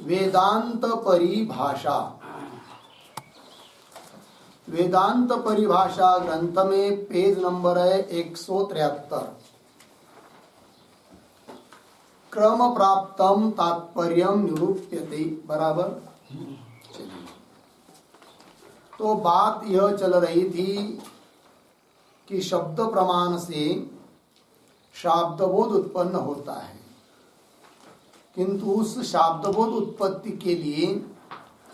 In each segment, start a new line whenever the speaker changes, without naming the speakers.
वेदांत परिभाषा। वेदांत परिभाषा ग्रंथ में पेज नंबर है 173। क्रम प्राप्तम तात्पर्यम निरूप्यते। बराबर। तो बात यह चल रही थी कि शब्द प्रमाण से शाब्दबोध उत्पन्न होता है, किंतु उस शाब्दबोध उत्पत्ति के लिए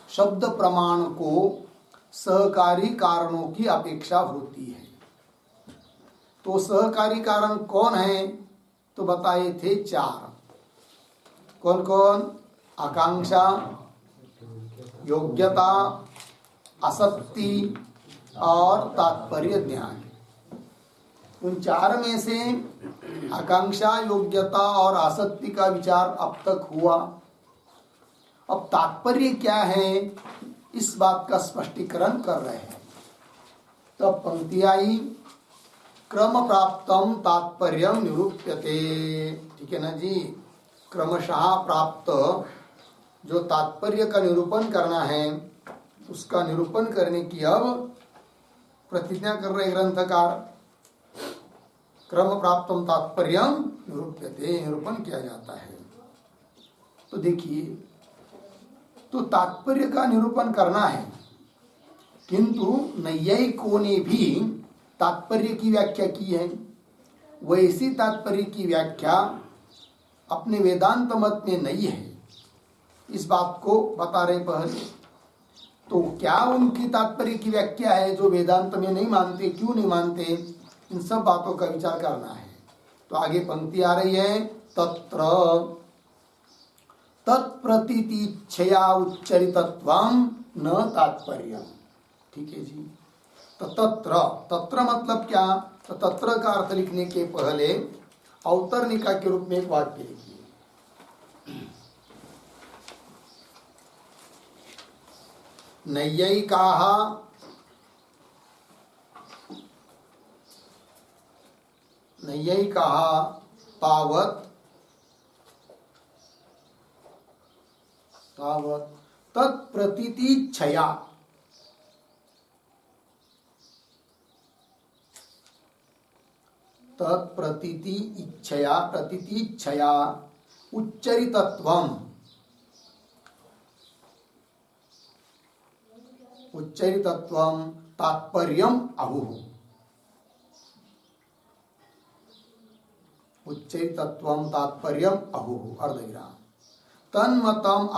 शब्द प्रमाण को सहकारी कारणों की अपेक्षा होती है। तो सहकारी कारण कौन है? तो बताए थे 4। कौन कौन? आकांक्षा, योग्यता, आसक्ति और तात्पर्य ज्ञान। उन 4 में से आकांक्षा, योग्यता और आसक्ति का विचार अब तक हुआ। अब तात्पर्य क्या है, इस बात का स्पष्टीकरण कर रहे हैं। तब पंक्ति आई, क्रम प्राप्तम तात्पर्यम निरूप्यते। ठीक है ना जी। क्रमशः प्राप्त जो तात्पर्य का निरूपण करना है, उसका निरूपण करने की अब प्रतिज्ञा कर रहे ग्रंथकार। क्रम प्राप्तम तात्पर्यम निरूप्यते, निरूपण किया जाता है। तो देखिए, तो तात्पर्य का निरूपण करना है, किंतु नैयायिकों ने भी तात्पर्य की व्याख्या की है। वैसी तात्पर्य की व्याख्या अपने वेदांत मत में नहीं है। इस बात को बता रहे पहले। तो क्या उनकी तात्पर्य की व्याख्या है जो वेदांत में नहीं मानते? क्यों नहीं मानते? इन सब बातों का विचार करना है। तो आगे पंक्ति आ रही है, तत्र तत्प्रतीतिच्छया उच्चरितत्वं न तात्पर्य। ठीक है जी। तो तत्र, तत्र मतलब क्या? तो तत्र का अर्थ लिखने के पहले अवतरणिका के रूप में एक वाक्य लिखिए। नैयायिकाः तावत् तत्प्रतीतिच्छया प्रतीतिच्छया उच्चरितत्वं तात्पर्यम आहुः। उच्चरितत्वं तात्पर्यम आहुः। अर्धविराम। तन्मतम्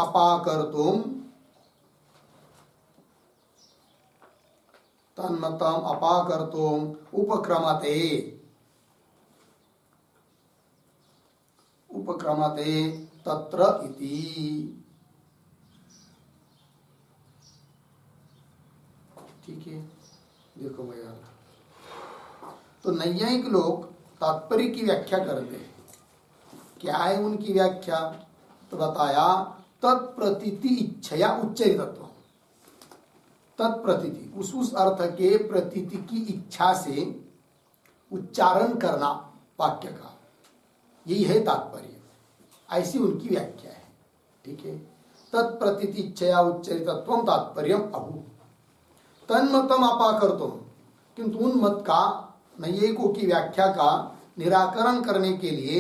अपाकर्तुम् उपक्रमते तत्र इति। ठीक है, देखो भैया। तो नैयायिक लोग तात्पर्य की व्याख्या करते हैं। क्या है उनकी व्याख्या? तो बताया, तत्प्रतीति इच्छया उच्चरितत्व। तत्प्रतीति उस अर्थ के प्रतीति की इच्छा से उच्चारण करना वाक्य का, यही है तात्पर्य। ऐसी उनकी व्याख्या है। ठीक है। तत्प्रतीति इच्छया उच्चरितत्वं तात्पर्यम आहुः। तन्मतम अपाकर्तुम्, किंतु उन मत का, नैयायिकों की व्याख्या का निराकरण करने के लिए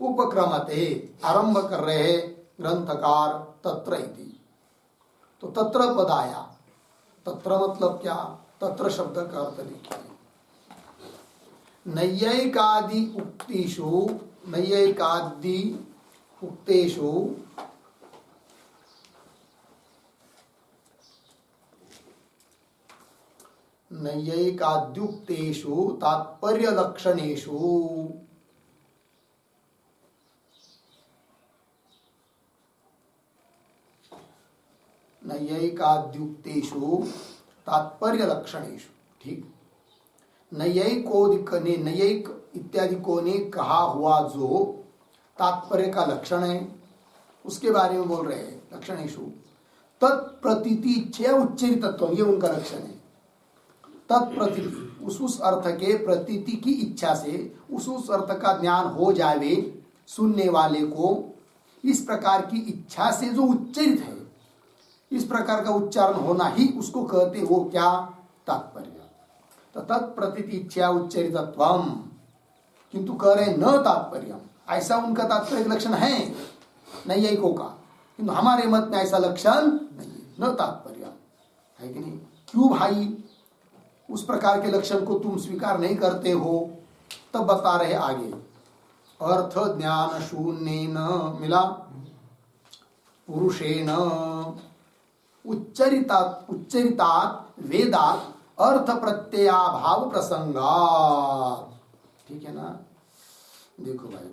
उपक्रमते, आरंभ कर रहे ग्रंथकार तत्र इति। तो तत्र पद आया। तत्र मतलब क्या? तत्र शब्द का अर्थ लिखिए। नैयायिकादि उक्तेषु नैयायिकाद्युक्तेषु तात्पर्य लक्षणेषु तात्पर्य लक्षणेषु। ठीक। नैयायिक इत्यादि को ने कहा हुआ जो तात्पर्य का लक्षण है, उसके बारे में बोल रहे हैं। लक्षणेषु तत्प्रतीति इच्छया उच्चरितत्वं, ये उनका लक्षण है। तत्प्रतीति उस अर्थ के प्रतीति की इच्छा से उस अर्थ का ज्ञान हो जावे सुनने वाले को, इस प्रकार की इच्छा से जो उच्चरित है, इस प्रकार का उच्चारण होना ही उसको कहते वो क्या? तात्पर्य। तो तत्प्रतीति इच्छा उच्चरितत्वम, किंतु कह रहे न तात्पर्य, ऐसा उनका तात्पर्य लक्षण है नैयायिकों का, किंतु हमारे मत में ऐसा लक्षण नहीं है, न तात्पर्य है कि नहीं? क्यों भाई उस प्रकार के लक्षण को तुम स्वीकार नहीं करते हो? तब बता रहे आगे, अर्थ ज्ञान शून्येन मिला पुरुषेण उच्चरितात वेदात अर्थ प्रत्ययाभाव प्रसंगात। ठीक है ना? देखो भाई,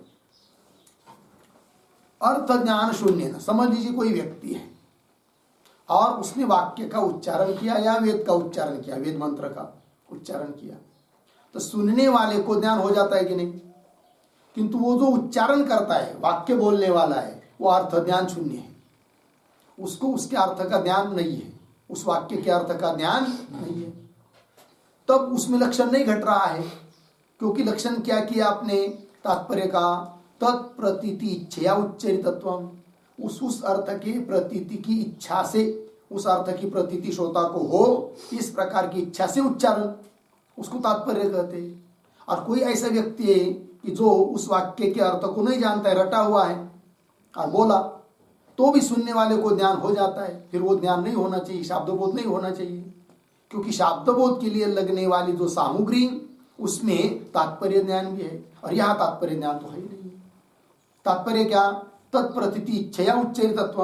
अर्थ ज्ञान शून्य, समझ लीजिए कोई व्यक्ति है और उसने वाक्य का उच्चारण किया या वेद का उच्चारण किया, वेद मंत्र का उच्चारण किया, तो सुनने वाले को ज्ञान हो जाता है कि नहीं? किंतु वो जो उच्चारण करता है, वाक्य बोलने वाला है, वो अर्थ ज्ञान शून्य है, उसको उसके अर्थ का ज्ञान नहीं है, उस वाक्य के अर्थ का ज्ञान नहीं है। तब उसमें लक्षण नहीं घट रहा है, क्योंकि लक्षण क्या किया आपने तात्पर्य का? तत्प्रतीति इच्छया उच्चरितत्वम, उस अर्थ के प्रतीति की इच्छा से, उस अर्थ की प्रतीति श्रोता को हो, इस प्रकार की इच्छा से उच्चारण, उसको तात्पर्य कहते हैं। और कोई ऐसा व्यक्ति है कि जो उस वाक्य के अर्थ को नहीं जानता है, रटा हुआ है और बोला, तो भी सुनने वाले को ज्ञान हो जाता है, फिर वो ज्ञान नहीं होना चाहिए, शाब्दबोध नहीं होना चाहिए, क्योंकि शाब्दबोध के लिए लगने वाली जो सामग्री उसमें तात्पर्य ज्ञान भी है, और यहाँ तात्पर्य ज्ञान तो है ही नहीं। तात्पर्य क्या? तत्प्रतीति इच्छया उच्चरितत्व।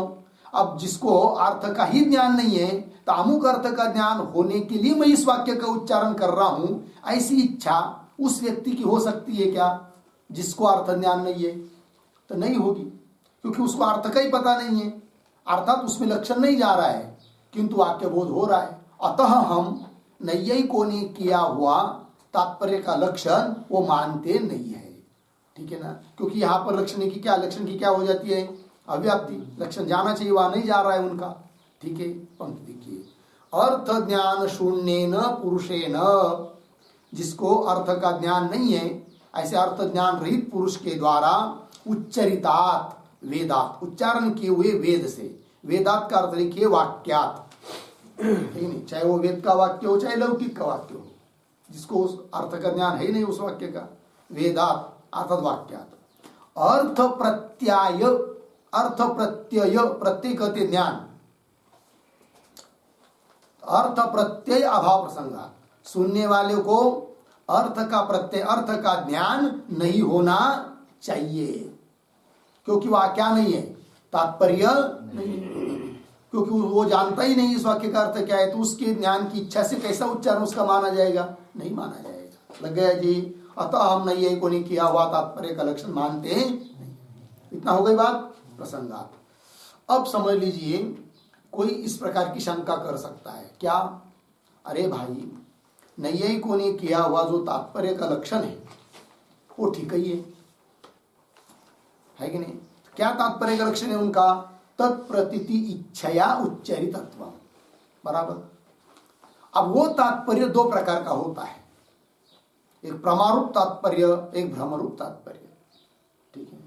अब जिसको अर्थ का ही ज्ञान नहीं है, तो अमुक अर्थ का ज्ञान होने के लिए मैं इस वाक्य का उच्चारण कर रहा हूं, ऐसी इच्छा उस व्यक्ति की हो सकती है क्या? जिसको अर्थ ज्ञान नहीं है तो नहीं होगी, क्योंकि उसको अर्थ का ही पता नहीं है, अर्थात उसमें लक्षण नहीं जा रहा है, किंतु वाक्य बोध हो रहा है। अतः हम नैयायिकों ने किया हुआ तात्पर्य का लक्षण वो मानते नहीं है। ठीक है ना? क्योंकि यहाँ पर लक्षण की क्या हो जाती है? अव्याप्ति। लक्षण जाना चाहिए, वहां नहीं जा रहा है उनका। ठीक है, पंक्ति देखिए, अर्थ ज्ञान शून्येन पुरुषेण, जिसको अर्थ का ज्ञान नहीं है, ऐसे अर्थ ज्ञान रहित पुरुष के द्वारा उच्चरितात वेदात, उच्चारण किए हुए वेद से, वेदात का अर्थ लिखिए वाक्यात, ठीक नहीं, चाहे वो वेद का वाक्य हो चाहे लौकिक का वाक्य हो, जिसको उस अर्थ का ज्ञान है नहीं उस वाक्य का, वेदात अर्थात वाक्यात। अर्थ प्रत्यय, प्रत्यय कहते ज्ञान, अर्थ प्रत्यय अभाव प्रसंगा, सुनने वाले को अर्थ का प्रत्यय, अर्थ का ज्ञान नहीं होना चाहिए, क्योंकि वह क्या नहीं है? तात्पर्य नहीं, क्योंकि वो जानता ही नहीं इस वाक्य का अर्थ क्या है, तो उसके ज्ञान की इच्छा से कैसा उच्चारण उसका माना जाएगा? नहीं माना जाएगा। लग गया जी? अतः हम नैयायिकों ने किया हुआ तात्पर्य का लक्षण मानते हैं नहीं। इतना हो गई बात प्रसंगात। अब समझ लीजिए, कोई इस प्रकार की शंका कर सकता है, क्या? अरे भाई, नैयायिकों ने किया हुआ जो तात्पर्य का लक्षण है वो ठीक ही है कि नहीं? क्या तात्पर्य का लक्षण है उनका? तत्प्रतीति इच्छया उच्चरितत्व, बराबर। अब वो तात्पर्य दो प्रकार का होता है, एक प्रमारूप तात्पर्य, एक भ्रमरूप तात्पर्य। ठीक है।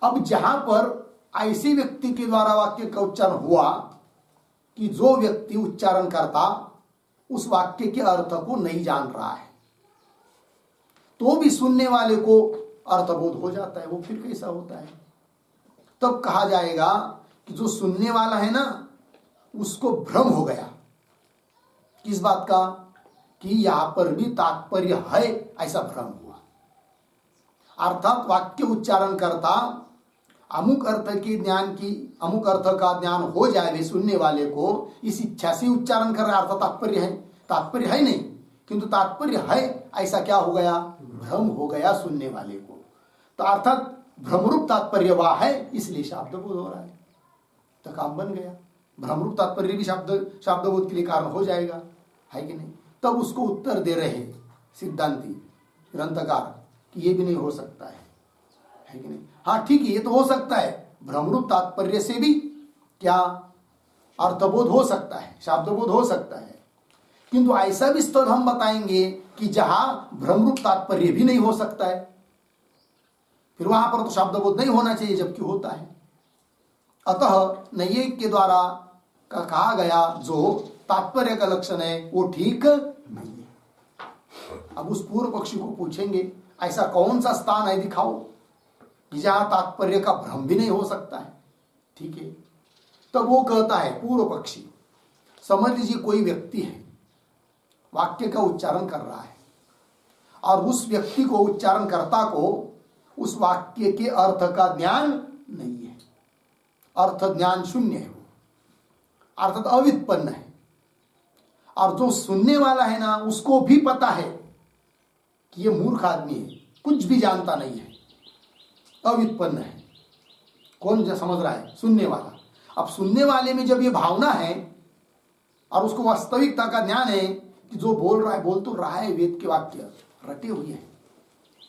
अब जहां पर ऐसे व्यक्ति के द्वारा वाक्य का उच्चारण हुआ कि जो व्यक्ति उच्चारण करता उस वाक्य के अर्थ को नहीं जान रहा है, तो भी सुनने वाले को अर्थबोध हो जाता है, वो फिर कैसा होता है? तब कहा जाएगा कि जो सुनने वाला है ना, उसको भ्रम हो गया। किस बात का? कि यहां पर भी तात्पर्य है, ऐसा भ्रम हुआ। अर्थात वाक्य उच्चारण करता अमुक अर्थ के ज्ञान की, अमुक अर्थ का ज्ञान हो जाए वे सुनने वाले को, इस इच्छा से उच्चारण कर रहा, अर्थात तात्पर्य है नहीं, किंतु तात्पर्य है, ऐसा क्या हो गया? भ्रम हो गया सुनने वाले को। तो अर्थात भ्रमरूप तात्पर्य वह है, इसलिए शाब्दबोध हो रहा है, तो काम बन गया। भ्रमरूप तात्पर्य भी शाब्दबोध के लिए कारण हो जाएगा, है कि नहीं? तब उसको उत्तर दे रहे सिद्धांती ग्रंथकार कि ये भी नहीं हो सकता है कि नहीं? हाँ ठीक है, ये तो हो सकता है, भ्रमरूप तात्पर्य से भी क्या अर्थबोध हो सकता है, शाब्दबोध हो सकता है, किंतु ऐसा भी स्थल हम बताएंगे कि जहां भ्रमरूप तात्पर्य भी नहीं हो सकता है, फिर वहां पर तो शाब्दबोध नहीं होना चाहिए, जबकि होता है। अतः नैयायिक के द्वारा कहा गया जो तात्पर्य का लक्षण है वो ठीक नहीं है। अब उस पूर्व पक्षी को पूछेंगे ऐसा कौन सा स्थान है दिखाओ कि जहां तात्पर्य का भ्रम भी नहीं हो सकता है। ठीक है, तब वो कहता है पूर्व पक्षी, समझ लीजिए कोई व्यक्ति है, वाक्य का उच्चारण कर रहा है और उस व्यक्ति को, उच्चारणकर्ता को उस वाक्य के अर्थ का ज्ञान नहीं है, अर्थ ज्ञान शून्य है, वो अर्थात अव्युत्पन्न है। और जो सुनने वाला है ना, उसको भी पता है कि ये मूर्ख आदमी है, कुछ भी जानता नहीं है, अव्युत्पन्न है। कौन जो समझ रहा है? सुनने वाला। अब सुनने वाले में जब ये भावना है और उसको वास्तविकता का ज्ञान है कि जो बोल रहा है, बोल तो रहा है, वेद के वाक्य रटे हुए हैं,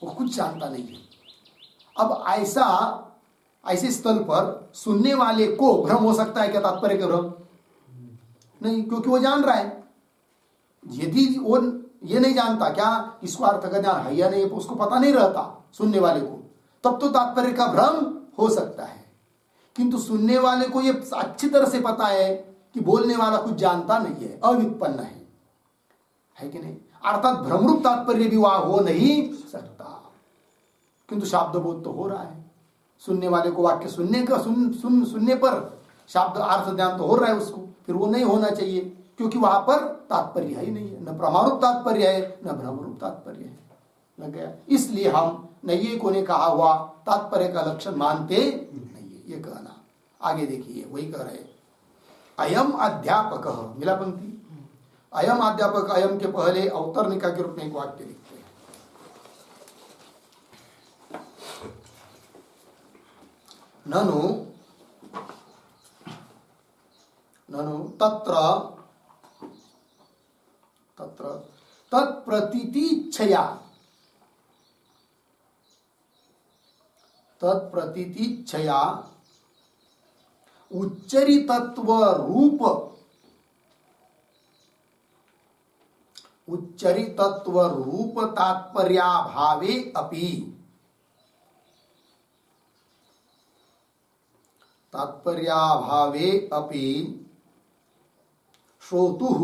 वो कुछ जानता नहीं है। अब ऐसे स्थल पर सुनने वाले को भ्रम हो सकता है क्या? तात्पर्य का भ्रम नहीं, क्योंकि वो जान रहा है। यदि वो ये नहीं जानता क्या इसको अर्थ का ज्ञान है या नहीं, उसको पता नहीं रहता सुनने वाले को, तब तो तात्पर्य का भ्रम हो सकता है। किंतु सुनने वाले को ये अच्छी तरह से पता है कि बोलने वाला कुछ जानता नहीं है, अव्युत्पन्न है कि नहीं? अर्थात भ्रमरूप तात्पर्य भी वहां हो नहीं सकता, किंतु शाब्दबोध तो हो रहा है। सुनने वाले को वाक्य सुनने पर शाब्द अर्थ ज्ञान तो हो रहा है उसको, फिर वो नहीं होना चाहिए क्योंकि वहां पर तात्पर्य ही नहीं है, न प्रमाणरूप तात्पर्य है न भ्रमरूप तात्पर्य है। लग गया? इसलिए हम नैयायिकों ने कहा हुआ तात्पर्य का लक्षण मानते नहीं है, ये कहना। आगे देखिए वही कह रहे, अयम अध्यापक, मिला पंक्ति, अयम अध्यापक, अयम के पहले अवतरणिका के रूप में एक वाक्य लिखते हैं। ननु तत्र तत्प्रतीतिच्छया उच्चरितत्व रूप तात्पर्याभावे अपि श्रोतुः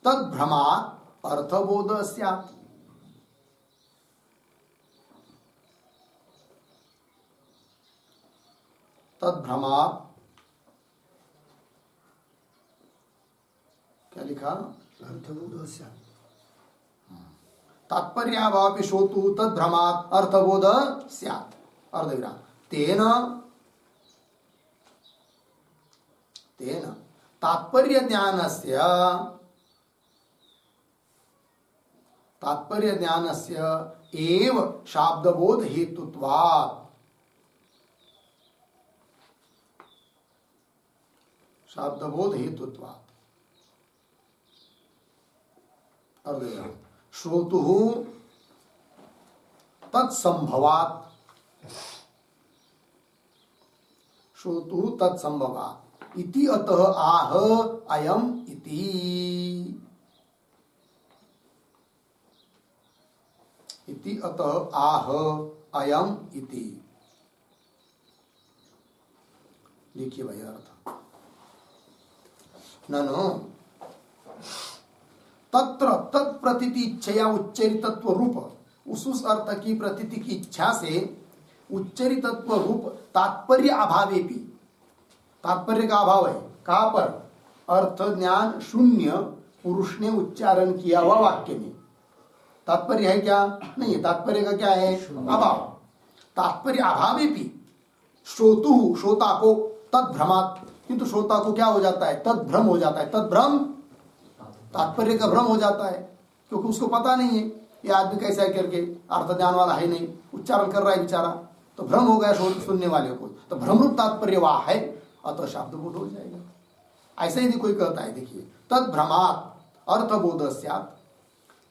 तद्भ्रमात् अर्थबोध स्यात्। तद्भ्रमात् क्या लिखा? अर्थबोध स्यात्। तात्पर्याभावे श्रोतुः तद्भ्रमात् अर्थबोध स्यात्। अर्धविराम। तेन तात्पर्य ज्ञानस्य एव शाब्दबोध हेतुत्वात्। श्रोतुः तत्संभवात् इति अतः आह अयम इति अतः आह अयम इति। लिखिए भाई अर्थ। ननु तत्र तत्प्रतीति इच्छया उच्चरितत्व रूप, उस अर्थ की प्रतीति की इच्छा से उच्चरितत्व रूप तात्पर्य अभावे भी, तात्पर्य का अभाव है कहां पर? अर्थ ज्ञान शून्य पुरुष ने उच्चारण किया हुआ वाक्य में तात्पर्य है क्या? नहीं है। तात्पर्य का क्या है? अभाव। तात्पर्य अभावे भी श्रोतु, श्रोता को, तद्भ्रमात्, किंतु श्रोता को क्या हो जाता है? तद्भ्रम हो जाता है। तद्भ्रम तात्पर्य का भ्रम हो जाता है क्योंकि उसको पता नहीं है ये आदमी कैसा है करके, अर्थ ज्ञान वाला है नहीं, उच्चारण कर रहा है बेचारा, तो भ्रम हो गया सुनने वाले को, तो भ्रमरूप तात्पर्य वहां है, अतः शाब्दबोध हो जाएगा। ऐसा ही कोई कहता है, देखिए तद्भ्रमात् अर्थबोध स्यात्,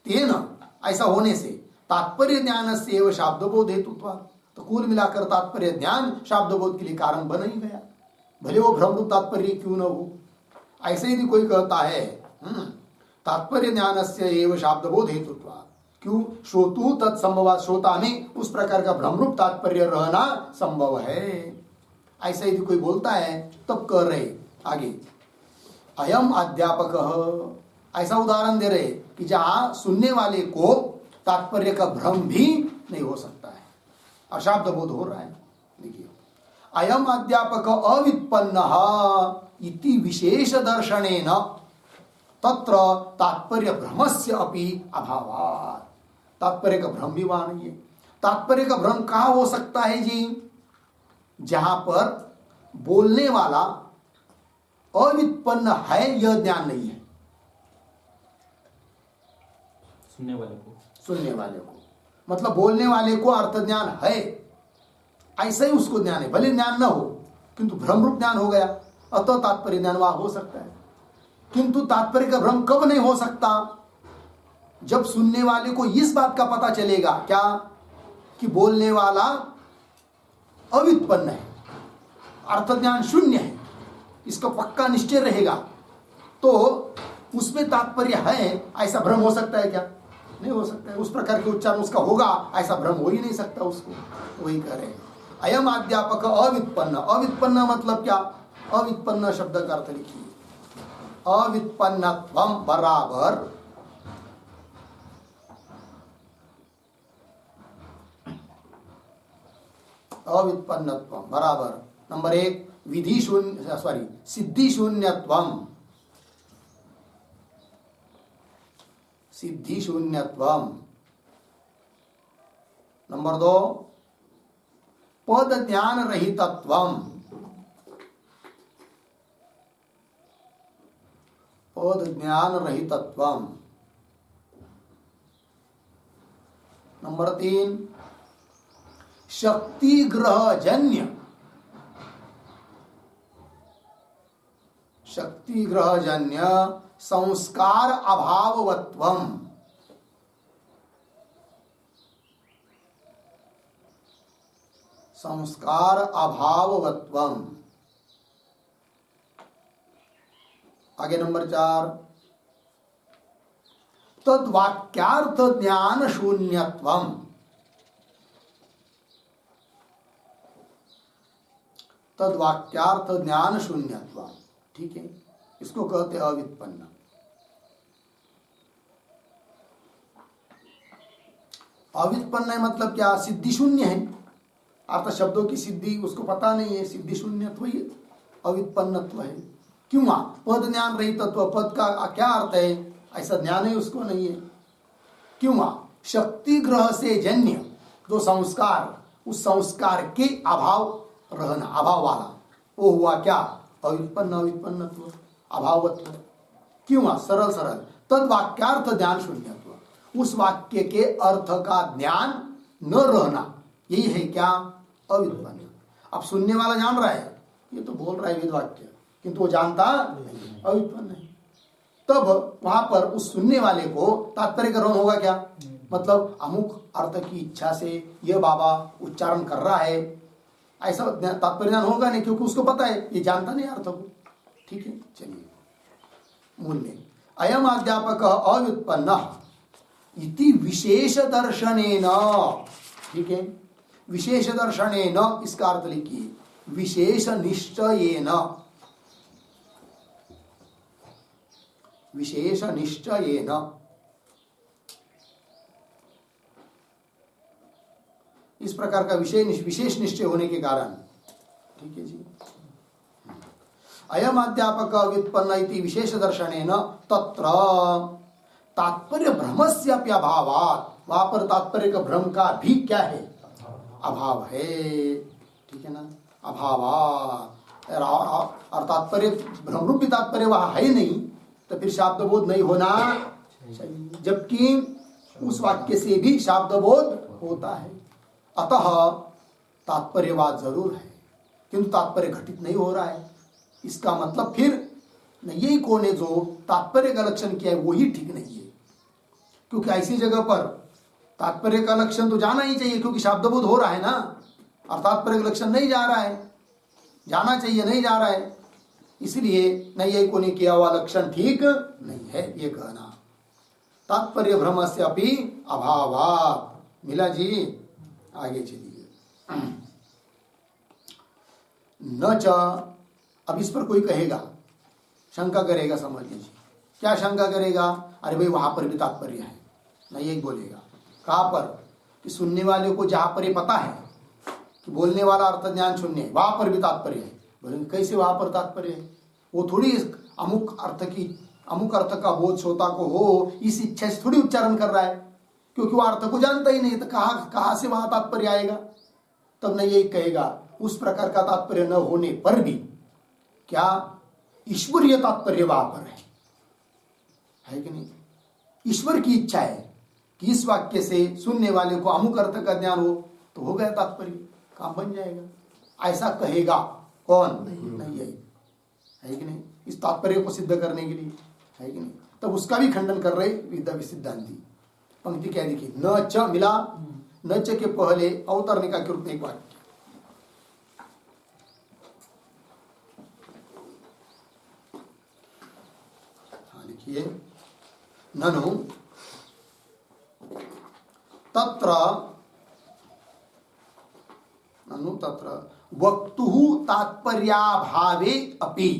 तेन ऐसा होने से तात्पर्य ज्ञान से एवं शाब्दबोध हेतुत्वात्, तो कुल मिलाकर तात्पर्य ज्ञान शाब्दबोध के लिए कारण बन ही गया, भले वो भ्रमरूप तात्पर्य क्यों न हो। ऐसे यदि कोई कहता है तात्पर्य ज्ञान से एवं शाब्दबोध हेतुत्वात्, क्यों? श्रोतु तत्संभव, श्रोता में उस प्रकार का भ्रमरूप तात्पर्य रहना संभव है। ऐसा यदि कोई बोलता है तब कह रहे आगे अयम अध्यापक, ऐसा उदाहरण दे रहे कि जहां सुनने वाले को तात्पर्य का भ्रम भी नहीं हो सकता है और शब्द बोध हो रहा है। देखिए अयम अध्यापक अवित्पन्न इति विशेष दर्शनेन तत्र तात्पर्य भ्रमस्य अपि अभावात्, तात्पर्य का भ्रम भी वहां नहीं है। तात्पर्य का भ्रम कहां हो सकता है जी? जहां पर बोलने वाला अवित्पन्न है यह ज्ञान नहीं है। सुनने वाले को मतलब बोलने वाले को अर्थ ज्ञान है, ऐसा ही उसको ज्ञान है, भले ज्ञान न हो किंतु भ्रम रूप ज्ञान हो गया, अतः तात्पर्य ज्ञान वहां हो सकता है। किंतु तात्पर्य का भ्रम कब नहीं हो सकता? जब सुनने वाले को इस बात का पता चलेगा क्या कि बोलने वाला अवित्पन्न है, अर्थ ज्ञान शून्य है, इसका पक्का निश्चय रहेगा, तो उसमें तात्पर्य है ऐसा भ्रम हो सकता है क्या? नहीं हो सकता है। उस प्रकार के उच्चारण उसका होगा ऐसा भ्रम हो ही नहीं सकता उसको। वही कह रहे हैं अयम अध्यापक अवित्पन्न। अवित्पन्न मतलब क्या? अवित्पन्न शब्द का अर्थ लिखिए, अवित्पन्नत्वम बराबर अवित्पन्नत्वम बराबर नंबर 1 विधि शून्य सिद्धि शून्यत्वम, सिद्धि शून्यत्वम। नंबर 2 पद ज्ञान रहितत्वम, पद ज्ञान रहितत्वम। नंबर 3 शक्ति ग्रह जन्य, शक्ति ग्रह जन्य संस्कार अभाववत्वम, संस्कार अभाववत्वम। आगे नंबर 4 तद्वाक्यार्थ ज्ञान शून्यत्वम, तद्वाक्यार्थ ज्ञान शून्यत्वम। ठीक है, इसको कहते हैं अवित्पन्न। अवित्पन्न है मतलब क्या? सिद्धि शून्य है, अर्थ शब्दों की सिद्धि उसको पता नहीं है, सिद्धि शून्यत्व ही अवित्पन्नत्व है। क्यों? पद ज्ञान रहित तत्व, पद का क्या अर्थ है ऐसा ज्ञान है उसको नहीं है। क्यों? शक्ति ग्रह से जन्य जो संस्कार, उस संस्कार के अभाव रहना, अभाव वाला, वो हुआ क्या? अवित्पन्न, अवित्पन्नत्व, अभावत्व। क्यों? सरल सरल तद वाक्यार्थ ज्ञान शून्यत्व, उस वाक्य के अर्थ का ज्ञान न रहना, यही है क्या? अवित्पन्न। अब सुनने वाला जान रहा है ये तो बोल रहा है वेद वाक्य, किंतु वो जानता नहीं, अवित्पन्न है। तब वहां पर उस सुनने वाले को तात्पर्य ग्रहण होगा क्या? मतलब अमुक अर्थ की इच्छा से यह बाबा उच्चारण कर रहा है, ऐसा तात्पर्य ज्ञान होगा नहीं, क्योंकि उसको पता है ये जानता नहीं अर्थ को। ठीक है, चलिए मूल में अयम अध्यापक अव्युत्पन्न इति विशेष दर्शनेन। ठीक है, विशेष दर्शनेन इसका अर्थ लिखिए विशेष निश्चयेन, विशेष निश्चयेन। इस प्रकार का विशेष निश्चय होने के कारण। ठीक है जी, अयम अध्यापक व्युत्पन्न इति विशेष दर्शनेन तत्र तात्पर्य भ्रमस्यापि अभावात्, वहां पर तात्पर्य का भ्रम का भी क्या है? अभाव है। ठीक है ना, अभावात्, और तात्पर्य भ्रम रूपी तात्पर्य वहां है नहीं, तो फिर शाब्द बोध नहीं होना चाहिए, जबकि उस वाक्य से भी शाब्द बोध होता है। अतः तात्पर्यवाद जरूर है, किंतु तात्पर्य घटित नहीं हो रहा है। इसका मतलब फिर यही कौन है जो तात्पर्य का लक्षण किया है वही ठीक नहीं है, क्योंकि ऐसी जगह पर तात्पर्य का लक्षण तो जाना ही चाहिए, क्योंकि शाब्दबोध हो रहा है ना, और तात्पर्य का लक्षण नहीं जा रहा है, जाना चाहिए नहीं जा रहा है, इसलिए नैयायिकों ने किया हुआ लक्षण ठीक नहीं है ये कहना। तात्पर्य भ्रम से अपि अभावात्। मिला जी? आगे चलिए। न च, अब इस पर कोई कहेगा, शंका करेगा, समझ लीजिए। क्या शंका करेगा? अरे भाई वहां पर भी तात्पर्य है। नहीं, यही बोलेगा। कहां पर? कि सुनने वाले को जहां पर ये पता है कि बोलने वाला अर्थ ज्ञान शून्य है, वहां पर भी तात्पर्य है। बोलेंगे कैसे वहां पर तात्पर्य है? वो थोड़ी अमुक अर्थ का बोध श्रोता को हो इस इच्छा से थोड़ी उच्चारण कर रहा है, क्योंकि वह अर्थ को जानता ही नहीं, तो कहां से वहां तात्पर्य आएगा? तब नहीं, यही कहेगा उस प्रकार का तात्पर्य न होने पर भी क्या ईश्वरीय तात्पर्य वहां पर है कि नहीं? ईश्वर की इच्छा है कि इस वाक्य से सुनने वाले को अमुक अर्थ का ज्ञान हो, तो हो गया तात्पर्य, काम बन जाएगा। ऐसा कहेगा कौन? नहीं, यही है कि नहीं? इस तात्पर्य को सिद्ध करने के लिए, है कि नहीं? तब उसका भी खंडन कर रहे सिद्धांती। पंक्ति क्या देखिए, न च मिला, न च के पहले अवतरणिका के रूप में एक वाक्य, लिखिए, ननु तत्र वक्तुः तात्पर्याभावे अपि,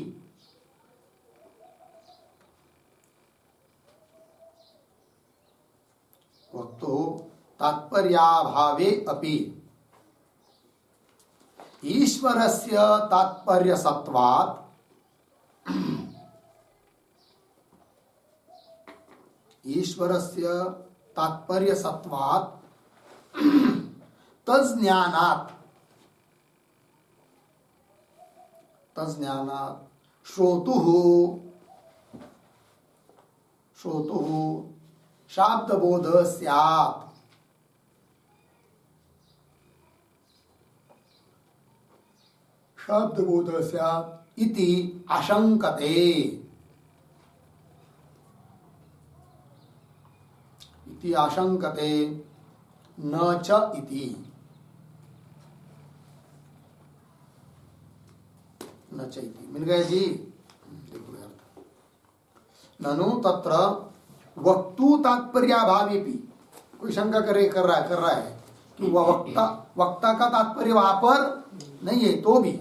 वक्तुः तात्पर्याभावे अपि ईश्वरस्य तात्पर्यसत्वात् तज्ज्ञानात् श्रोतुः शाब्दबोध स्यात्। शाब्दबोध स्यात् इति आशंकते। आशंकते न च इति, न च इति। मिल गए जी? देखो यार, ननु तत्र वक्तु तात्पर्याभावे भी, कोई शंका कर रहा है कि वह वक्ता का तात्पर्य वहां पर नहीं है, तो भी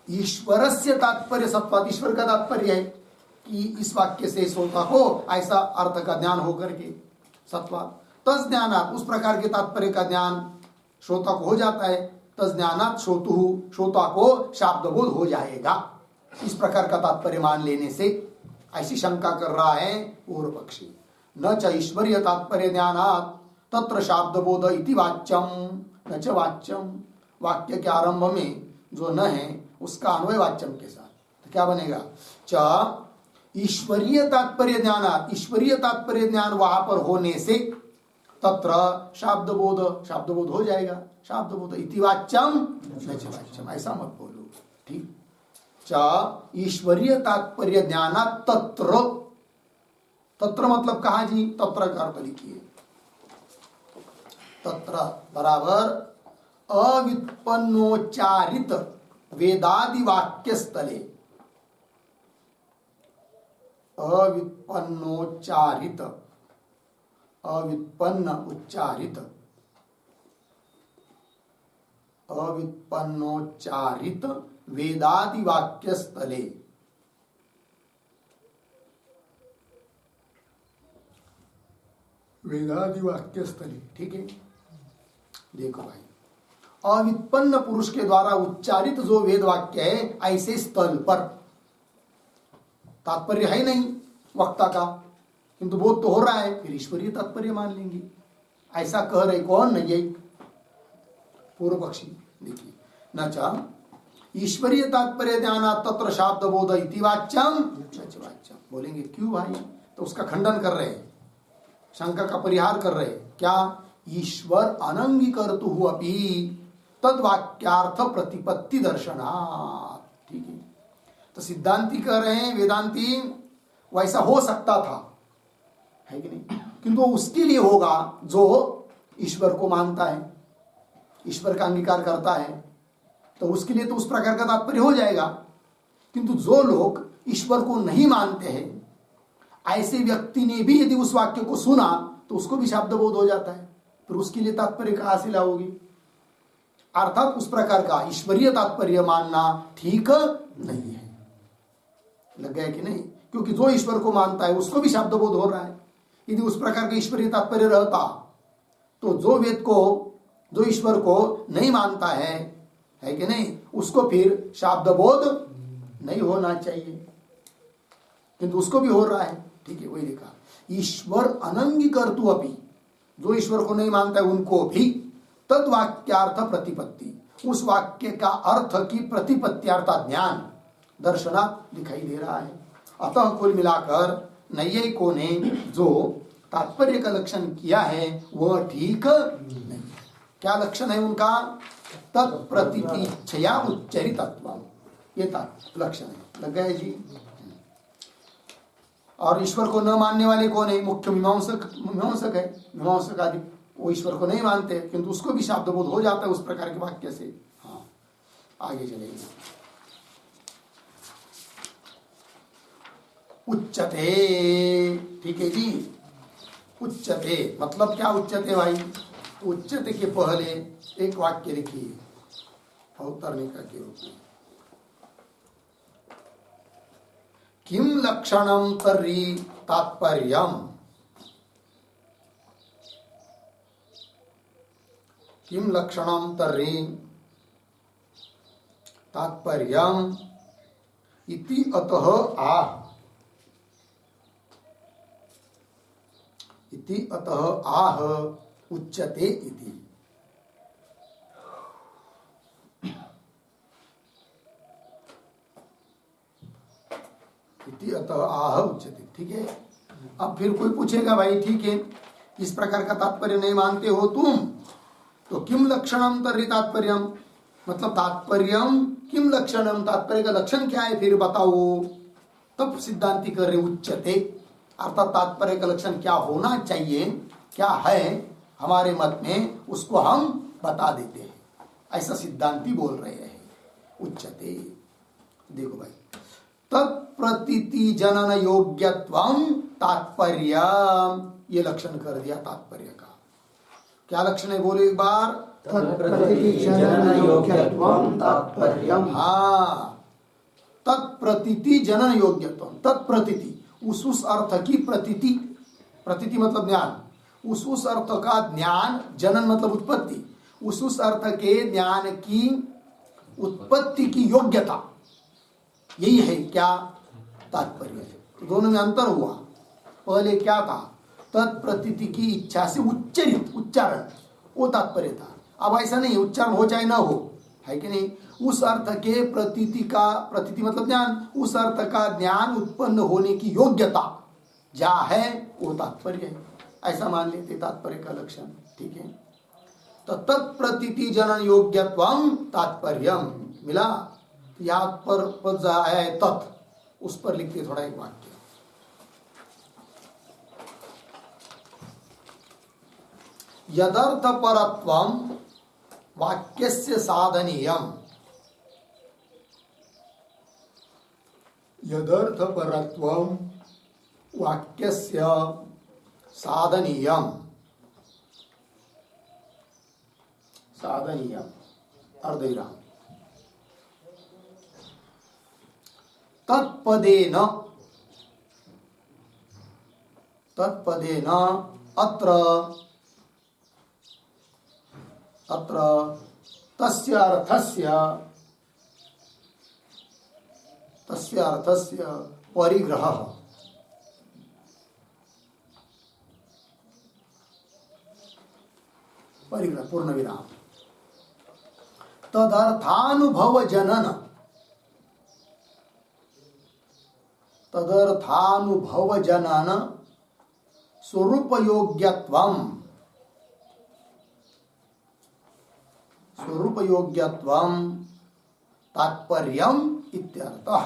ईश्वरस्य तात्पर्य सत्वात्, ईश्वर का तात्पर्य है कि इस वाक्य से श्रोता को ऐसा अर्थ का ज्ञान होकर के, सत्वात् तज्ज्ञानात्, उस प्रकार के तात्पर्य का ज्ञान श्रोता को हो जाता है। तज्ज्ञानात् श्रोतुः, श्रोता को शाब्दबोध हो जाएगा इस प्रकार का तात्पर्य मान लेने से, ऐसी शंका कर रहा है पूर्व पक्षी। न च ईश्वरीय तात्पर्य ज्ञानात् तत्र शाब्दबोध इति वाच्यम, न च वाच्यम, वाक्य के आरंभ में जो न है उसका अन्वय वाच्यम के साथ, तो क्या बनेगा? च ईश्वरीय तात्पर्य ज्ञानात्, ईश्वरीय तात्पर्य ज्ञान वहां पर होने से तत्र शाब्दबोध हो जाएगा। शाब्दबोध इति वाच्यम न च वाच्यम, ऐसा मत बोलो, ठीक? च ईश्वरीय तात्पर्य ज्ञानात् तत्र, तत्र मतलब कहा जी? तत्र का अर्थ लिखिए, तत्र बराबर अव्युत्पन्नोच्चारित वेदादि वाक्य स्थले, अव्युत्पन्नोच्चारित वेदादि वाक्य स्थले, वेदादि वाक्य स्थले, ठीक है? देखो भाई, अव्युत्पन्न पुरुष के द्वारा उच्चारित जो वेद वाक्य है, ऐसे स्थल पर तात्पर्य है नहीं वक्ता का, किंतु बोध तो हो रहा है, फिर ईश्वरीय तात्पर्य मान लेंगे। ऐसा कह रहे कौन? नहीं, यही पूर्व पक्षी। देखिए, न च ईश्वरीय तात्पर्य ज्ञानात् तत्र शाब्दबोध इति वाच्यम न च वाच्यम। बोलेंगे क्यों भाई? तो उसका खंडन कर रहे हैं, शंका का परिहार कर रहे हैं। क्या? ईश्वर अनंगीकर्तुः अपि तद वाक्यार्थ प्रतिपत्ति दर्शनात्, ठीक है? तो सिद्धांती कह रहे हैं, वेदांती, वैसा हो सकता था, है कि नहीं? किंतु उसके लिए होगा जो ईश्वर को मानता है, ईश्वर का अंगीकार करता है, तो उसके लिए तो उस प्रकार का तात्पर्य हो जाएगा। किंतु जो लोग ईश्वर को नहीं मानते हैं, ऐसे व्यक्ति ने भी यदि उस वाक्य को सुना तो उसको भी शब्द बोध हो जाता है, फिर उसके लिए तात्पर्य कहां से लाओगी? अर्थात उस प्रकार का ईश्वरीय तात्पर्य मानना ठीक नहीं है। लग गया कि नहीं? क्योंकि जो ईश्वर को मानता है उसको भी शब्द बोध हो रहा है। यदि उस प्रकार का ईश्वरीय तात्पर्य रहता तो जो ईश्वर को नहीं मानता है कि नहीं, उसको फिर शब्द बोध नहीं होना चाहिए, किंतु उसको भी हो रहा है। ठीक है, वही लिखा, ईश्वर अनंगीकर्तु अपि, जो ईश्वर को नहीं मानता है उनको भी तद वाक्यार्थ प्रतिपत्ति, उस वाक्य का अर्थ की प्रतिपत्ति अर्थात ज्ञान दर्शनात् दिखाई दे रहा है। अतः कुल मिलाकर नैयायिकों ने जो तात्पर्य का लक्षण किया है वह ठीक नहीं। क्या लक्षण है उनका? तत्प्रतीतिच्छया उच्चरितत्वम्, ये लक्षण है। लग गया जी? और ईश्वर को न मानने वाले कौन है? मुख्य मीमांसक है, मीमांसक आदि वो ईश्वर को नहीं मानते, किंतु उसको भी शब्द बोध हो जाता है उस प्रकार के वाक्य से। हाँ, आगे चलेंगे। उच्चते, ठीक है जी, उच्चते मतलब क्या? उच्चते भाई, उच्चते के पहले एक वाक्य लिखिए अवतरणिका के रूप में। किम लक्षणम तर्हि तात्पर्यम, किम लक्षणम तर्हि तात्पर्यम इति अतः आह, इति अतः आह उच्यते इति। इति अतः आह उच्यते, ठीक है। अब फिर कोई पूछेगा भाई ठीक है, इस प्रकार का तात्पर्य नहीं मानते हो तुम, तो किम लक्षणम तर्हि तात्पर्यम, मतलब तात्पर्यम किम लक्षणम, तात्पर्य का लक्षण क्या है फिर बताओ। तब सिद्धांति कर रहे उच्चते, अर्थात तात्पर्य का लक्षण क्या होना चाहिए, क्या है हमारे मत में, उसको हम बता देते हैं, ऐसा सिद्धांति बोल रहे हैं। उच्चते, देखो भाई, तत्प्रतीति जनन योग्यत्वम तात्पर्यम, ये लक्षण कर दिया तात्पर्य का। क्या लक्षण है बोलो एक बार?
तत्प्रतीति जनन योग्यत्वम तात्पर्यम।
हाँ, तत्प्रतीति जनन योग्यत्वम, तत्प्रतीति उस अर्थ की प्रतीति, प्रतीति मतलब ज्ञान, उस अर्थ का ज्ञान, जनन मतलब उत्पत्ति, उस अर्थ के ज्ञान की उत्पत्ति की योग्यता, यही है क्या? तात्पर्य। तो दोनों में अंतर हुआ। पहले क्या था? तत्प्रतीति की इच्छा से उच्चरित, उच्चारण, वो तात्पर्य था। अब ऐसा नहीं, उच्चारण हो चाहे ना हो, है कि नहीं, उस अर्थ के प्रतीति का, प्रतीति मतलब ज्ञान, उस अर्थ का ज्ञान उत्पन्न होने की योग्यता जा है वो तात्पर्य है, ऐसा मान लेते तात्पर्य का लक्षण। ठीक है, तो तत्प्रतीति जनन योग्यत्वम तात्पर्यम मिला। यहाँ पर पद आया है तत्, उस पर लिखते थोड़ा एक वाक्य। यदर्थ परत्वम वाक्यस्य साधनीयम, यदर्थ परत्वम वाक्यस्य साधनीयम, साधनीयम अर्धविराम, तत्पदेन, तत्पदेन अत्र अत्र तस्य अर्थस्य परिग्रहः, परिग्रह पूर्ण विराम, तदर्थानुभव जनन, तदर्थानुभव जनन स्वरूप योग्यत्वम, स्वरूप योग्यत्वम तात्पर्यम इत्यर्थः।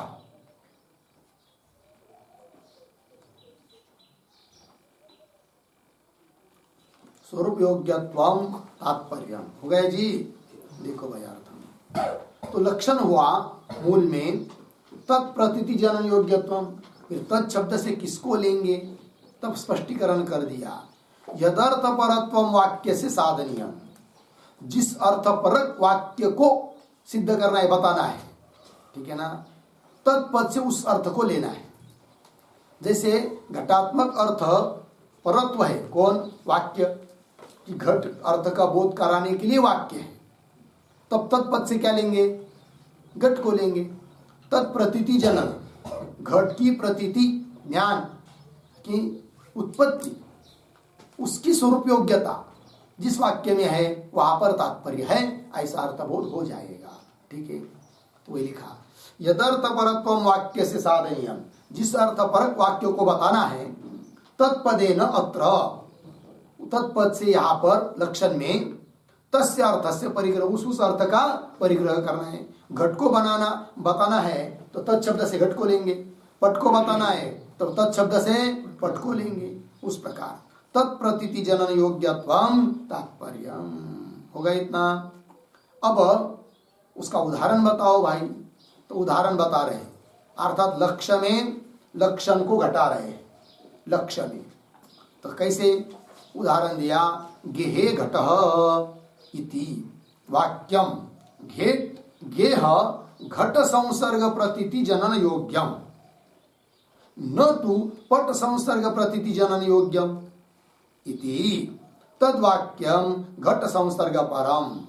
स्वरूप योग्यत्वम तात्पर्यम हो गया जी। देखो भाई अर्थ, तो लक्षण हुआ मूल में तत्प्रतीति जनन योग्यत्वम, फिर तत् शब्द से किसको लेंगे, तब स्पष्टीकरण कर दिया। यदर्थ परत्वम वाक्य से साधनीय, जिस अर्थ परक वाक्य को सिद्ध करना है, बताना है, ठीक है ना, तत्पद से उस अर्थ को लेना है। जैसे घटात्मक अर्थ परत्व है, कौन, वाक्य, कि घट अर्थ का बोध कराने के लिए वाक्य है, तब तत्पद से क्या लेंगे, घट को लेंगे। तत्प्रतीति जनन, घट की प्रतीति ज्ञान की उत्पत्ति, उसकी स्वरूप योग्यता जिस वाक्य में है वहां पर तात्पर्य है, ऐसा अर्थबोध हो जाएगा। ठीक है, तो वही लिखा, यदर्थ परत्व वाक्य से साधनीय, जिस अर्थ परक वाक्य को बताना है, तत्पदे न अत्र, तत्पद से यहाँ पर लक्षण में तस्य अर्थ से परिग्रह, उस अर्थ का परिग्रह करना है। घट को बताना है तो तत्शब्द से घट को लेंगे, पट को बताना है तो तत्शब्द से पट को लेंगे। उस प्रकार तत्प्रतीति जनन योग्यत्वम तात्पर्यम, होगा इतना। अब उसका उदाहरण बताओ भाई, तो उदाहरण बता रहे, अर्थात लक्ष्य में लक्षण को घटा रहे, लक्ष्य में, तो कैसे उदाहरण दिया, गेहे घटः इति वाक्यम, गेह घट संसर्ग प्रतीति जनन योग्यम, न तु पट संसर्ग प्रतीति जनन योग्यम इति तद्वाक्यम घट संसर्ग परम,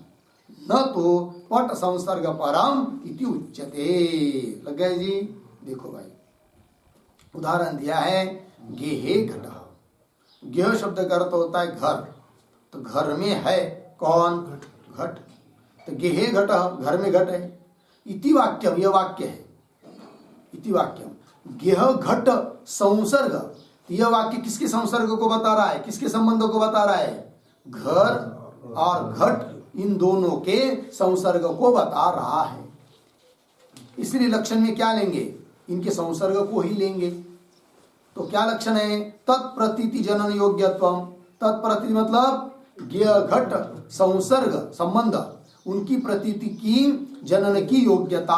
न तो पट संसर्ग परम इति उच्यते। लग गए जी, देखो भाई, उदाहरण दिया है, गेहे घटः, गेह शब्द का अर्थ होता है घर, तो घर में है कौन, घट, तो गेहे घटः, घर में घट है। इति वाक्यम, यह वाक्य है, इति वाक्यम गेह घट संसर्ग, यह वाक्य किसके संसर्ग को बता रहा है, किसके संबंध को बता रहा है, घर और घट, इन दोनों के संसर्ग को बता रहा है। इसलिए लक्षण में क्या लेंगे, इनके संसर्ग को ही लेंगे। तो क्या लक्षण है, तत्प्रतीति जनन योग्यत्वम, तत्प्रतीति मतलब ज्ञ घट संसर्ग संबंध, उनकी प्रतीति की जनन की योग्यता,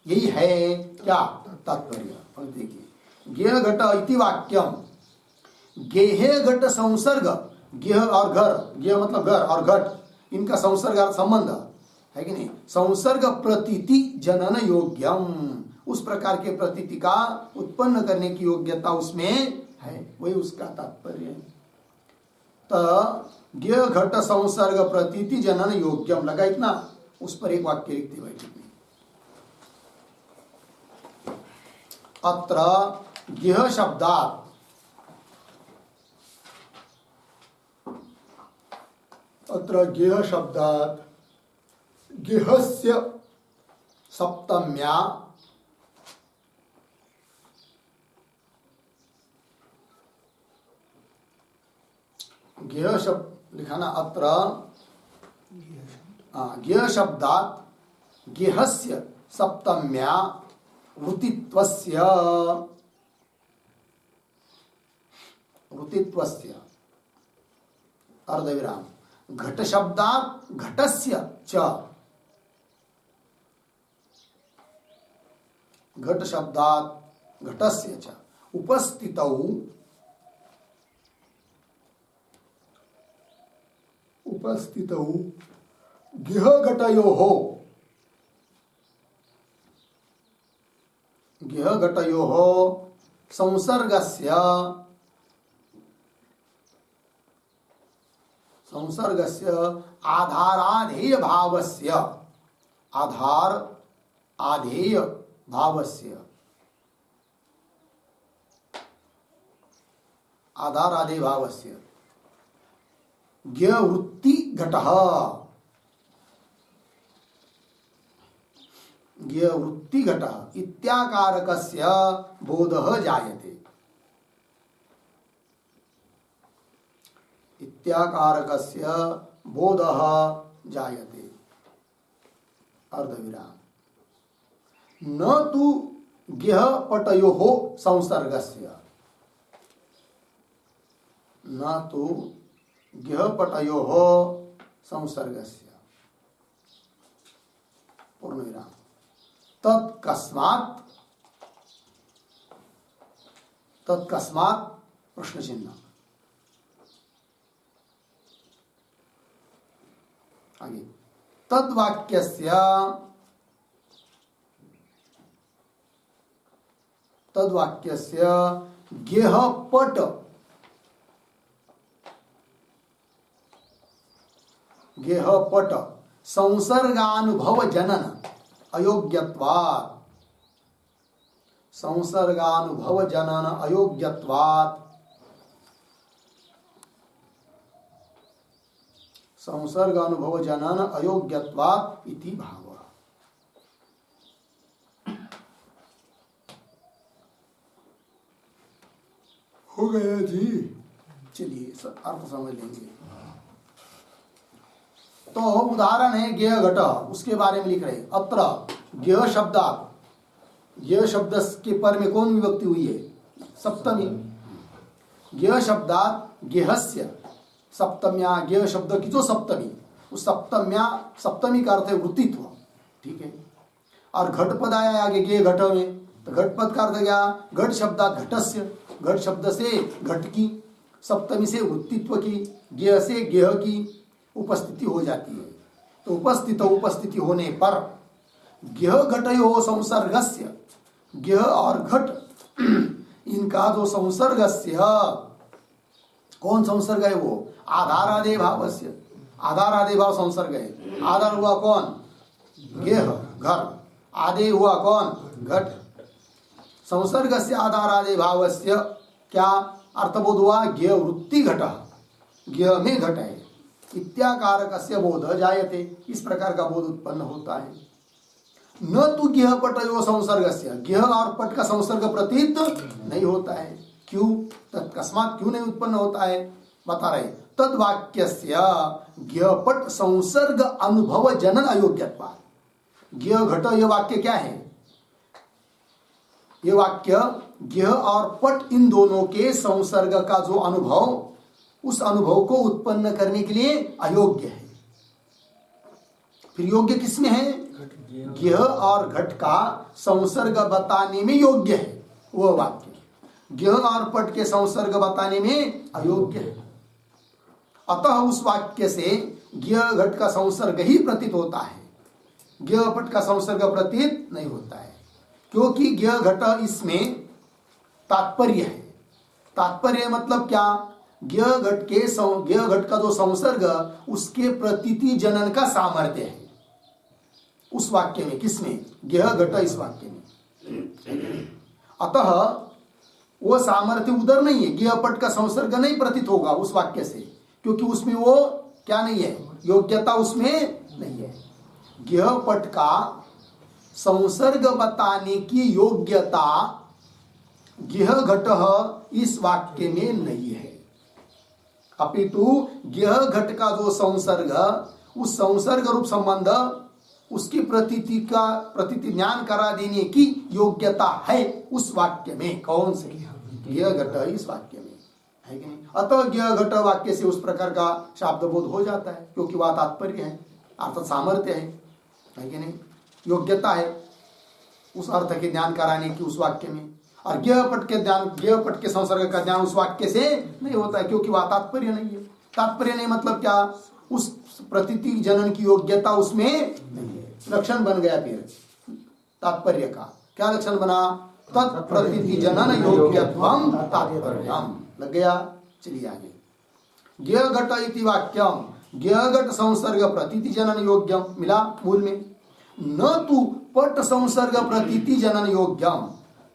यही है क्या तात्पर्य। देखिए, ज्ञ घट इति वाक्यम, गेहे घट संसर्ग, गेह और घर, गेह मतलब घर और घट, इनका संसर्ग संबंध है कि नहीं, संसर्ग प्रतीति जनन योग्यम, उस प्रकार के प्रतीति का उत्पन्न करने की योग्यता उसमें है, वही उसका तात्पर्य है। तो ज्ञ घट संसर्ग प्रतीति जनन योग्यम लगा इतना, उस पर एक वाक्य लिखते भाई, अत्र ज्ञ शब्दात्, अत्र ज्ञ शब्दात् ज्ञस्य सप्तम्या ज्ञ शब्द लिखाना, अत्र ज्ञ शब्दात् ज्ञस्य सप्तम्या वृत्तित्वस्य, वृत्तित्वस्य अर्धविराम, घट शब्दात् घटस्य च, घट शब्दात् घटस्य च उपस्थितौ, उपस्थितौ ज्ञ घटयोः, ज्ञ घटयोः संसर्गस्य, संसर्गस्य आधाराधेय भावस्य, आधार आधेय भावस्य, आधार आधेय भावस्य ज्ञ वृत्ति घटः, ज्ञ वृत्ति घटः इत्याकारकस्य बोधः जायते, इत्याकारकस्य बोधः जायते अर्धविराम, न तु ज्ञ पटयोः संसर्गस्य, न तु ज्ञ पटयोः संसर्गस्य पूर्णविराम, तत्कस्मात् तत्कस्मात् प्रश्न चिन्ह। आगे तद्वाक्यस्य गेह पट संसर्गानुभव जनन अयोग्यत्वात् इति भाव। हो गया जी। चलिए अर्थ समझ लेंगे। तो उदाहरण है गेय घट, उसके बारे में लिख रहे अत्र गेय शब्दात्, गेय शब्द के पर में कौन विभक्ति हुई है? सप्तमी। गेय शब्दात् गेहस्य सप्तम्या, गेय शब्द की जो सप्तमी, उस सप्तमी का अर्थ है वृत्तित्व, ठीक है। और घट पद आया आगे गेय घट में, तो घट पद का अर्थ क्या? घट शब्दात् घटस्य, घट शब्द से घट की, सप्तमी से वृत्तित्व की, गेय से गेह की उपस्थिति हो जाती है। तो उपस्थिति होने पर गेह घटयो संसर्गस्य, गेह और घट इनका जो संसर्गस्य, कौन संसर्ग है? वो आधार आदि भावस्य, आधार आदि भाव संसर्ग है। आधार हुआ कौन? गेह घर, आदि हुआ कौन? घट। संसर्गस्य आधार आदि भावस्य क्या अर्थबोध हुआ? गेह वृत्ति घट, गेह में घट है, इत्याकारकस्य बोध जायते, इस प्रकार का बोध उत्पन्न होता है। न तो गेह पटयो संसर्गस्य, गेह और पट का संसर्ग प्रतीत नहीं होता है। क्यों? तत्कस्मात् क्यों नहीं उत्पन्न होता है? बता रहे तद्वाक्यस्य गेह पट संसर्ग अनुभव जनन अयोग्यत्वात्। गेह घट, यह वाक्य क्या है? यह वाक्य गेह और पट इन दोनों के संसर्ग का जो अनुभव, उस अनुभव को उत्पन्न करने के लिए अयोग्य है। फिर योग्य किसमें है? गेह और घट का संसर्ग बताने में योग्य है वह वाक्य, गेह और पट के संसर्ग बताने में अयोग्य है। अतः उस वाक्य से गेह घट का संसर्ग ही प्रतीत होता है, गेह पट का संसर्ग प्रतीत नहीं होता है, क्योंकि गेह घट इसमें तात्पर्य है। तात्पर्य मतलब क्या? गेह घट का जो संसर्ग, उसके प्रतीति जनन का सामर्थ्य है उस वाक्य में। किसमें? गेह घट इस वाक्य में। अतः वो सामर्थ्य उधर नहीं है, गेह पट का संसर्ग नहीं प्रतीत होगा उस वाक्य से, क्योंकि उसमें वो क्या नहीं है? योग्यता उसमें नहीं है। गेह पट का संसर्ग बताने की योग्यता गेह घट इस वाक्य में नहीं है, अपितु गेह घट का जो संसर्ग, उस संसर्ग रूप संबंध, उसकी प्रतीति ज्ञान करा देने की योग्यता है उस वाक्य में। कौन से? गेह घट इस वाक्य में है कि नहीं? अतः गेह घट वाक्य से उस प्रकार का शाब्द बोध हो जाता है, क्योंकि वह तात्पर्य है, अर्थात सामर्थ्य है कि नहीं? योग्यता है उस अर्थ के ज्ञान कराने की उस वाक्य में। और गेह पट के संसर्ग का ज्ञान उस वाक्य से नहीं होता है, क्योंकि वह तात्पर्य नहीं है। तात्पर्य नहीं मतलब क्या? उस प्रतीति जनन की योग्यता उसमें नहीं है। लक्षण बन गया फिर तात्पर्य का। क्या लक्षण बना? तत्प्रतीति जनन योग्यत्वम तात्पर्यम। लग गया? चलिए आगे। गेह घट इति वाक्यम, गेह घट संसर्ग प्रतीति जनन योग्यम, मिला मूल में। न तु पट संसर्ग प्रतीति जनन योग्यम,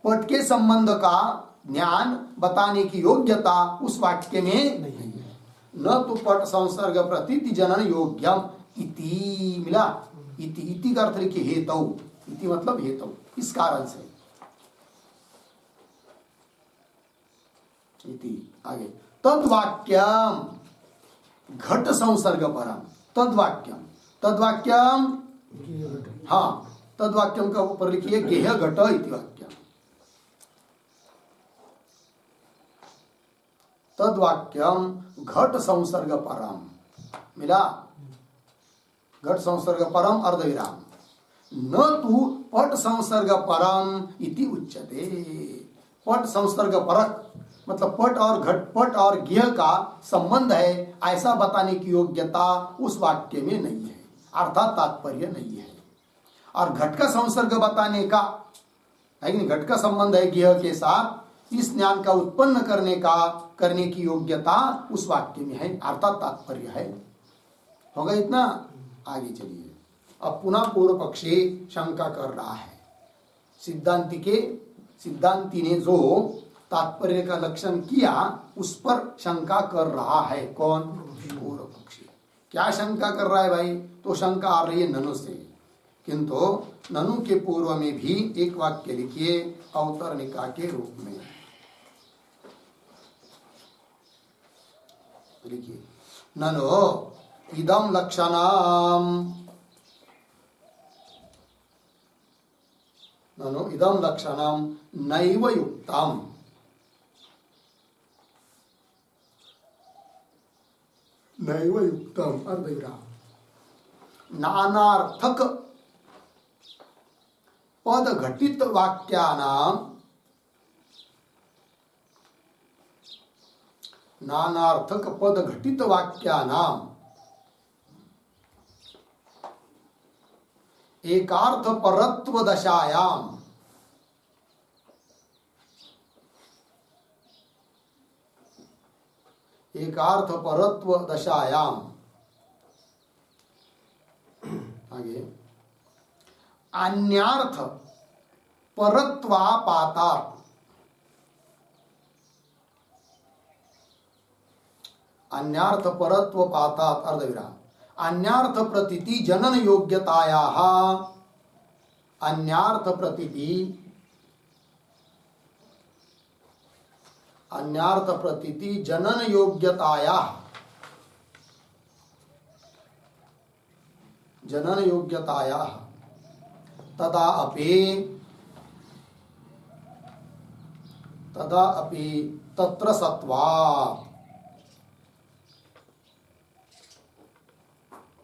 पट के संबंध का ज्ञान बताने की योग्यता उस वाक्य में नहीं है। न तो पट संसर्ग प्रतीति जनन योग्यम इति, मिला? इति का अर्थ लिखिए हेतु, इति मतलब हेतु, इस कारण से। इति आगे तद्वाक्यम घट संसर्ग परम, तद्वाक्यम हाँ, तद्वाक्यम का ऊपर लिखिए गेह घट इति वाक्यम। तद्वाक्यम घट संसर्ग परम, मिला? घट संसर्ग परम अर्धविराम। न तु पट संसर्ग परम इति उच्यते। पट संसर्ग परक, मतलब पट और घटपट और ज्ञ का संबंध है, ऐसा बताने की योग्यता उस वाक्य में नहीं है, अर्थात तात्पर्य नहीं है। और घट का संसर्ग बताने का है कि नहीं, घट का संबंध है ज्ञ के साथ, इस ज्ञान का उत्पन्न करने की योग्यता उस वाक्य में है, अर्थात तात्पर्य है। होगा इतना? आगे चलिए। अब पुनः पूर्व पक्षी शंका कर रहा है। सिद्धांति ने जो तात्पर्य का लक्षण किया उस पर शंका कर रहा है। कौन? पूर्व पक्षी। क्या शंका कर रहा है भाई? तो शंका आ रही है ननु से, किंतु ननु के पूर्व में भी एक वाक्य लिखिए अवतरणिका के रूप में। लिखिए ननु इदं लक्षणम, ननु इदं लक्षणम नैव युक्तम, नैव युक्तम अर्धविराम, नानार्थक पद घटित वाक्यानां, नानार्थक पद घटित वाक्यानां एकार्थ परत्व दशायाम, एकार्थ परत्व दशायाम, आगे अन्यार्थ परत्वापातात, अन्यार्थ परत्व पातात अर्धविराम, अन्यार्थ प्रतीति जनन योग्यतायाः, अन्यार्थ प्रतीति, अन्यार्थ प्रतीति जनन योग्यतायाः, जनन योग्यतायाः तदा अपि तत्र सत्वात्,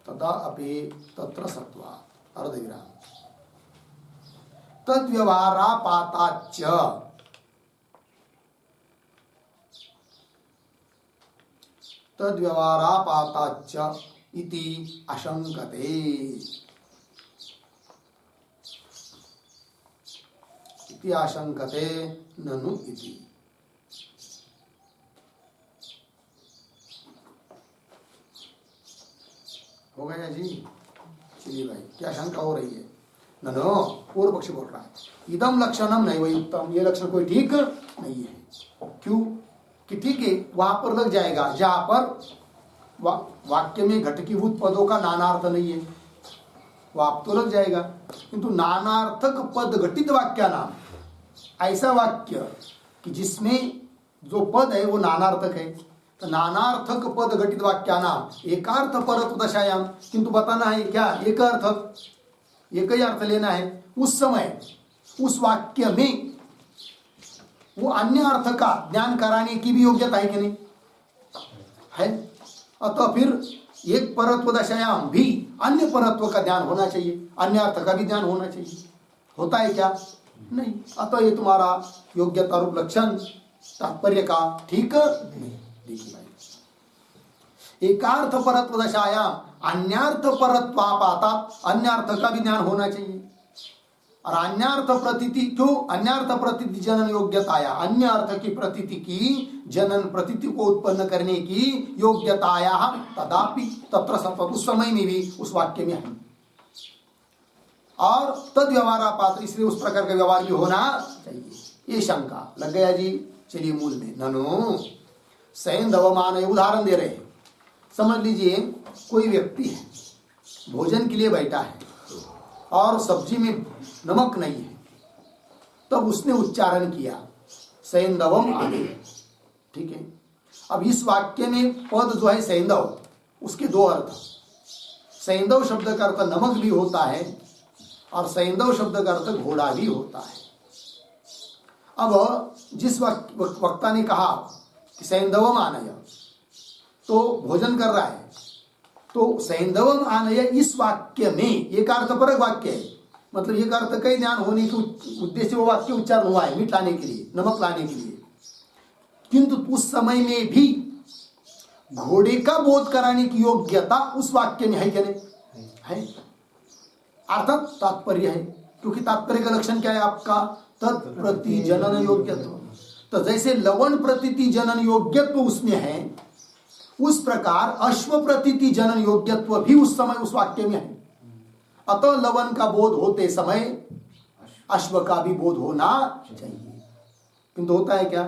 तदा अपि तत्र सत्वात् अर्धविराम, तद्व्यवहारापाताच्च, तद्व्यवहारापाताच्च इति आशंकते, इति आशंकते ननु इति। हो गया जी? चलिए भाई, क्या शंका हो रही है? ननो, पूर्व पक्षी बोल रहा है इदम लक्षणम नैव युक्तम, ये लक्षण कोई ठीक नहीं है। क्यों? कि ठीक है वहां पर लग जाएगा जहां पर वाक्य में घटकीभूत पदों का नानार्थ नहीं है, वहां तो लग जाएगा, किंतु नानार्थक पद घटित वाक्या नाम, ऐसा वाक्य कि जिसमें जो पद है वो नानार्थक है, तो नानार्थक पद घटित वाक्या नाम एकार्थ परत्व दशायाम, किंतु बताना है क्या? एक अर्थक, एक ही अर्थ लेना है। उस समय उस वाक्य में वो अन्य अर्थ का ज्ञान कराने की भी योग्यता है कि नहीं है? अतः फिर एक परत्व दशायाम भी अन्य परत्व का ज्ञान होना चाहिए, अन्य अर्थ का भी ज्ञान होना चाहिए। होता है क्या? नहीं। अतः ये तुम्हारा योग्यता रूप लक्षण तात्पर्य का ठीक नहीं। देखिए भाई, एकार्थ परत्व दशायाम अन्यार्थ परत्वापातात, अन्य अर्थ का भी ज्ञान होना चाहिए। और अन्यार्थ प्रतीति, क्यों? अन्यार्थ प्रतीति जनन योग्यताया, अन्य अर्थ की प्रतीति की जनन प्रतीति को उत्पन्न करने की योग्यताया तदापि तत्र सत्व, उस समय में भी उस वाक्य में है। और तद व्यवहारापात, इसलिए उस प्रकार का व्यवहार भी होना चाहिए। ये शंका लग गया जी। चलिए मूल में, ननु सैंधवमान, उदाहरण दे रहे हैं। समझ लीजिए कोई व्यक्ति है, भोजन के लिए बैठा है और सब्जी में नमक नहीं है, तब उसने उच्चारण किया सैंधवम आने, ठीक है। अब इस वाक्य में पद जो है सैंधव, उसके दो अर्थ, सैंधव शब्द का अर्थ नमक भी होता है और सैंधव शब्द का अर्थ घोड़ा भी होता है। अब जिस वक्ता ने कहा कि सैंधवम आनय, तो भोजन कर रहा है, तो सैंधवम आनय इस वाक्य में एक अर्थपरक वाक्य है, मतलब ये का अर्थ कई ज्ञान होने के उद्देश्य वो वाक्य उच्चारण हुआ है मीठ लाने के लिए, नमक लाने के लिए, किंतु उस समय में भी घोड़े का बोध कराने की योग्यता उस वाक्य में है क्या नहीं? है। अर्थात तात्पर्य है, क्योंकि तात्पर्य का लक्षण क्या है आपका? तत्प्रति जनन योग्यत्व। तो जैसे लवण प्रतीति जनन योग्यत्व उसमें है, उस प्रकार अश्व प्रतीति जनन योग्यत्व भी उस समय उस वाक्य में है। अतः लवण का बोध होते समय अश्व का भी बोध होना चाहिए, किंतु होता है क्या?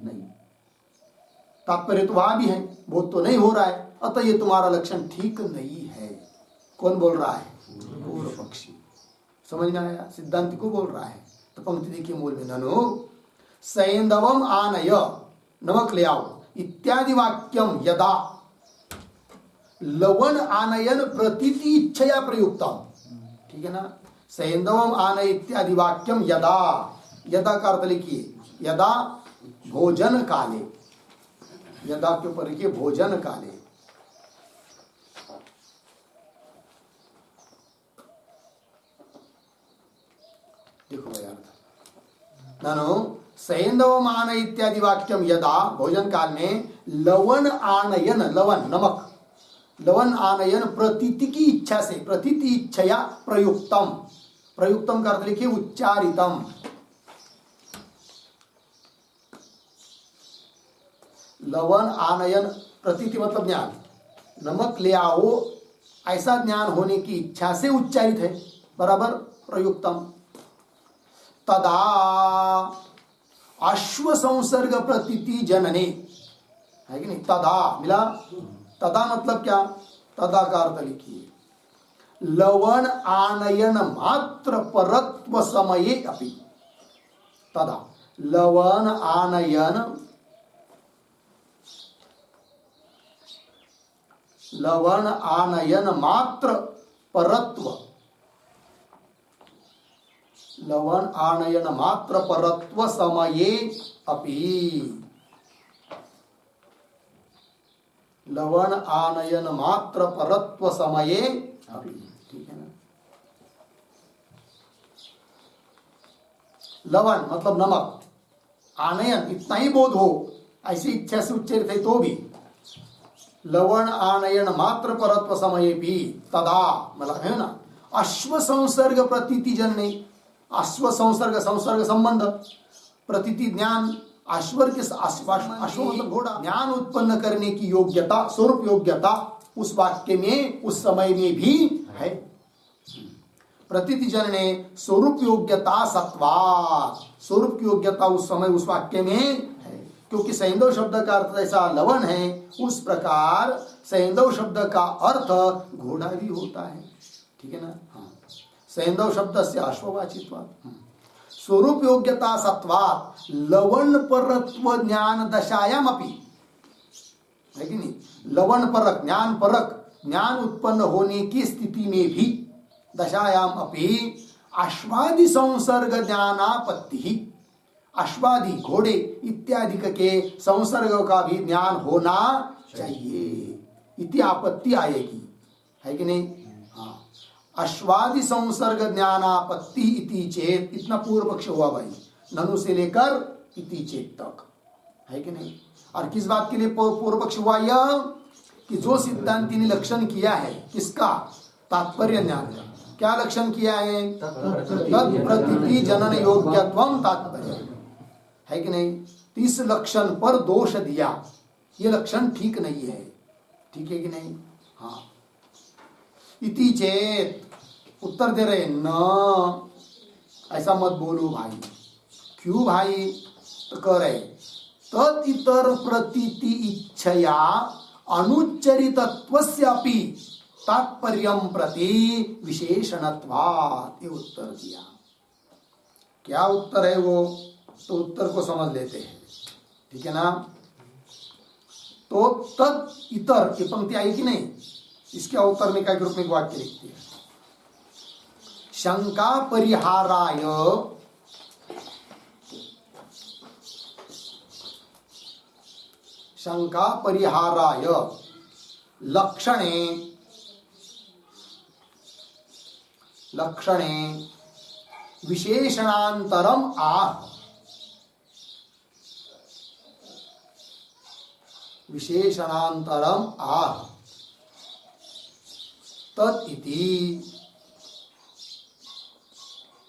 नहीं। तात्पर्य तो वहां भी है, बोध तो नहीं हो रहा है, अतः ये तुम्हारा लक्षण ठीक नहीं है। कौन बोल रहा है? पूर्व पक्षी। समझ में आया? सिद्धांत को बोल रहा है। तो पंक्ति देखिए मूल में, ननु सैंधवम आनय, नमक ले आओ, इत्यादि वाक्यम यदा लवण आनयन प्रतीति इच्छया प्रयुक्तम। ठीक है ना? सैंधवम आनय इत्यादि वाक्यम यदा, यदा का अर्थ लिखिए यदा भोजन काले, यदा के ऊपर लिखिए भोजन काले। देखो यार, ननु सैंधवमान इत्यादि वाक्यम यदा, भोजन काल में लवण आनयन, लवण नमक, लवण आनयन प्रतीति की इच्छा से, प्रतीति इच्छया प्रयुक्तम, प्रयुक्तम का अर्थ लिखिए उच्चारितम। लवण आनयन प्रतीति मतलब ज्ञान, नमक ले आओ ऐसा ज्ञान होने की इच्छा से उच्चारित है, बराबर प्रयुक्तम। तदा अश्व संसर्ग प्रतीति जनने, है कि नहीं? तदा मिला, तदा मतलब क्या? तदा का अर्थ लिखिए लवण आनयन मात्र परत्व समये अपि, तदा लवण आनयन, लवण आनयन मात्र परत्व, लवण आनयन मात्र परत्व समये अपि, लवण आनयन मात्र परत्व समये अपि। ठीक है ना? लवण मतलब नमक, आनयन इतना ही बोध हो ऐसी इच्छा से उच्चारित है तो भी, लवण आनयन मात्र परत्व समये भी, तदा मतलब है ना अश्व संसर्ग प्रतीति जनने, अश्व संसर्ग, संसर्ग संबंध, प्रतीति ज्ञान, अश्वर के अश्व मतलब घोड़ा, ज्ञान उत्पन्न करने की योग्यता, स्वरूप योग्यता उस वाक्य में उस समय में भी है। प्रतीति जनने स्वरूप योग्यता सत्वात्, स्वरूप की योग्यता उस समय उस वाक्य में है, क्योंकि सैंधव शब्द का अर्थ जैसा लवण है उस प्रकार सैंधव शब्द का अर्थ घोड़ा भी होता है। ठीक है ना? हाँ, सैंधव शब्द से अश्ववाचित्वात्, स्वरूप योग्यता सत्वात् लवण परत्व ज्ञान दशायाम अपि, है कि नहीं? लवण परक, ज्ञान परक, ज्ञान उत्पन्न होने की स्थिति में भी, दशायाम अपि अश्वादि संसर्ग ज्ञानापत्ति, अश्वादि घोड़े इत्यादि के संसर्ग का भी ज्ञान होना चाहिए, इति आपत्ति आएगी, है कि नहीं? हाँ, अश्वादि संसर्ग ज्ञानापत्ति इति चेत, इतना पूर्व पक्ष हुआ भाई, ननु से लेकर इति चेत तक, है कि नहीं? और किस बात के लिए पूर्व पक्ष हुआ? यह कि जो सिद्धांति ने लक्षण किया है किसका? तात्पर्य ज्ञान का। क्या लक्षण किया है? तत्प्रतीति जनन योग्यत्वम तात्पर्य, है कि नहीं? तो इस लक्षण पर दोष दिया, ये लक्षण ठीक नहीं है। ठीक है कि नहीं? हाँ, इति चेत, उत्तर दे रहे न, ऐसा मत बोलो भाई। क्यों भाई? तो कह रहे तत् इतर प्रतीति इच्छया अनुच्चरितत्वस्यापि तात्पर्यम प्रति विशेषणत्वात्, ये उत्तर दिया। क्या उत्तर है वो? तो उत्तर को समझ लेते हैं। ठीक है ना? तो तत् इतर, ये पंक्ति आई कि नहीं? इसके उत्तर में क्या के रूप में वाक्य लिखती है? शंका परिहाराय शंका परिहाराय लक्षणे विशेषणांतरम आह, विशेषणांतरम आह तत् इति।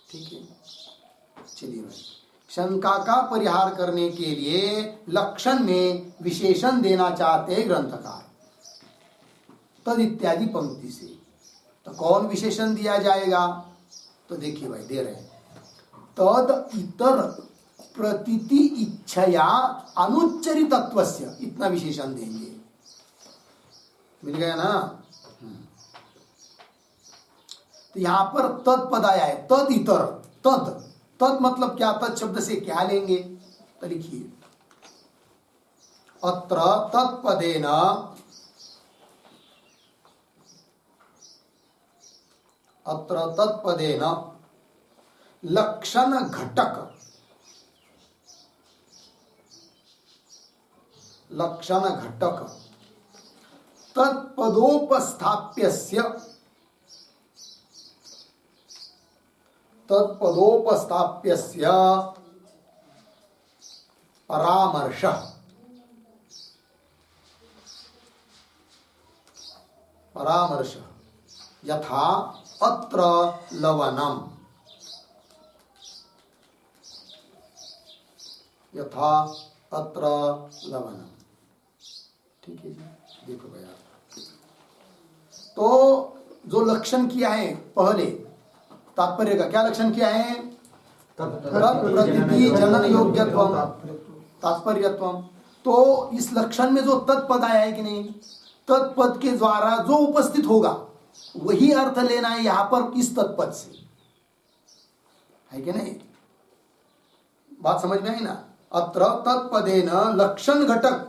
ठीक है, चलिए भाई, शंका का परिहार करने के लिए लक्षण में विशेषण देना चाहते हैं ग्रंथकार तद इत्यादि पंक्ति से। तो कौन विशेषण दिया जाएगा? तो देखिए भाई, दे रहे हैं तद इतर प्रतीति इच्छया अनुच्चरितत्वस्य, इतना विशेषण देंगे। मिल गया ना? तो यहां पर तद पद आया है, तद इतर। तद, तद मतलब क्या? तद शब्द से क्या लेंगे? तो लिखिए अत्र तत्पदेन, अत्र तत्पदेन लक्षण घटक, लक्षण घटक तत्पदोपस्थाप्यस्य, तत्पदोपस्थाप्यस्य परामर्श, परामर्श यथा अत्र लवणम, यथा अत्र लवणम। ठीक है जी, देखो भैया, तो जो लक्षण किया है पहले, तात्पर्य का क्या लक्षण किया है? प्रतीति जनन योग्यत्वम तात्पर्यत्वम। तो इस लक्षण में जो तत्पद आया है कि नहीं, तत्पद के द्वारा जो उपस्थित होगा वही अर्थ लेना है यहां पर इस तत्पद से, है कि नहीं? बात समझ में आई ना? अत्र तत्पदेन लक्षण घटक,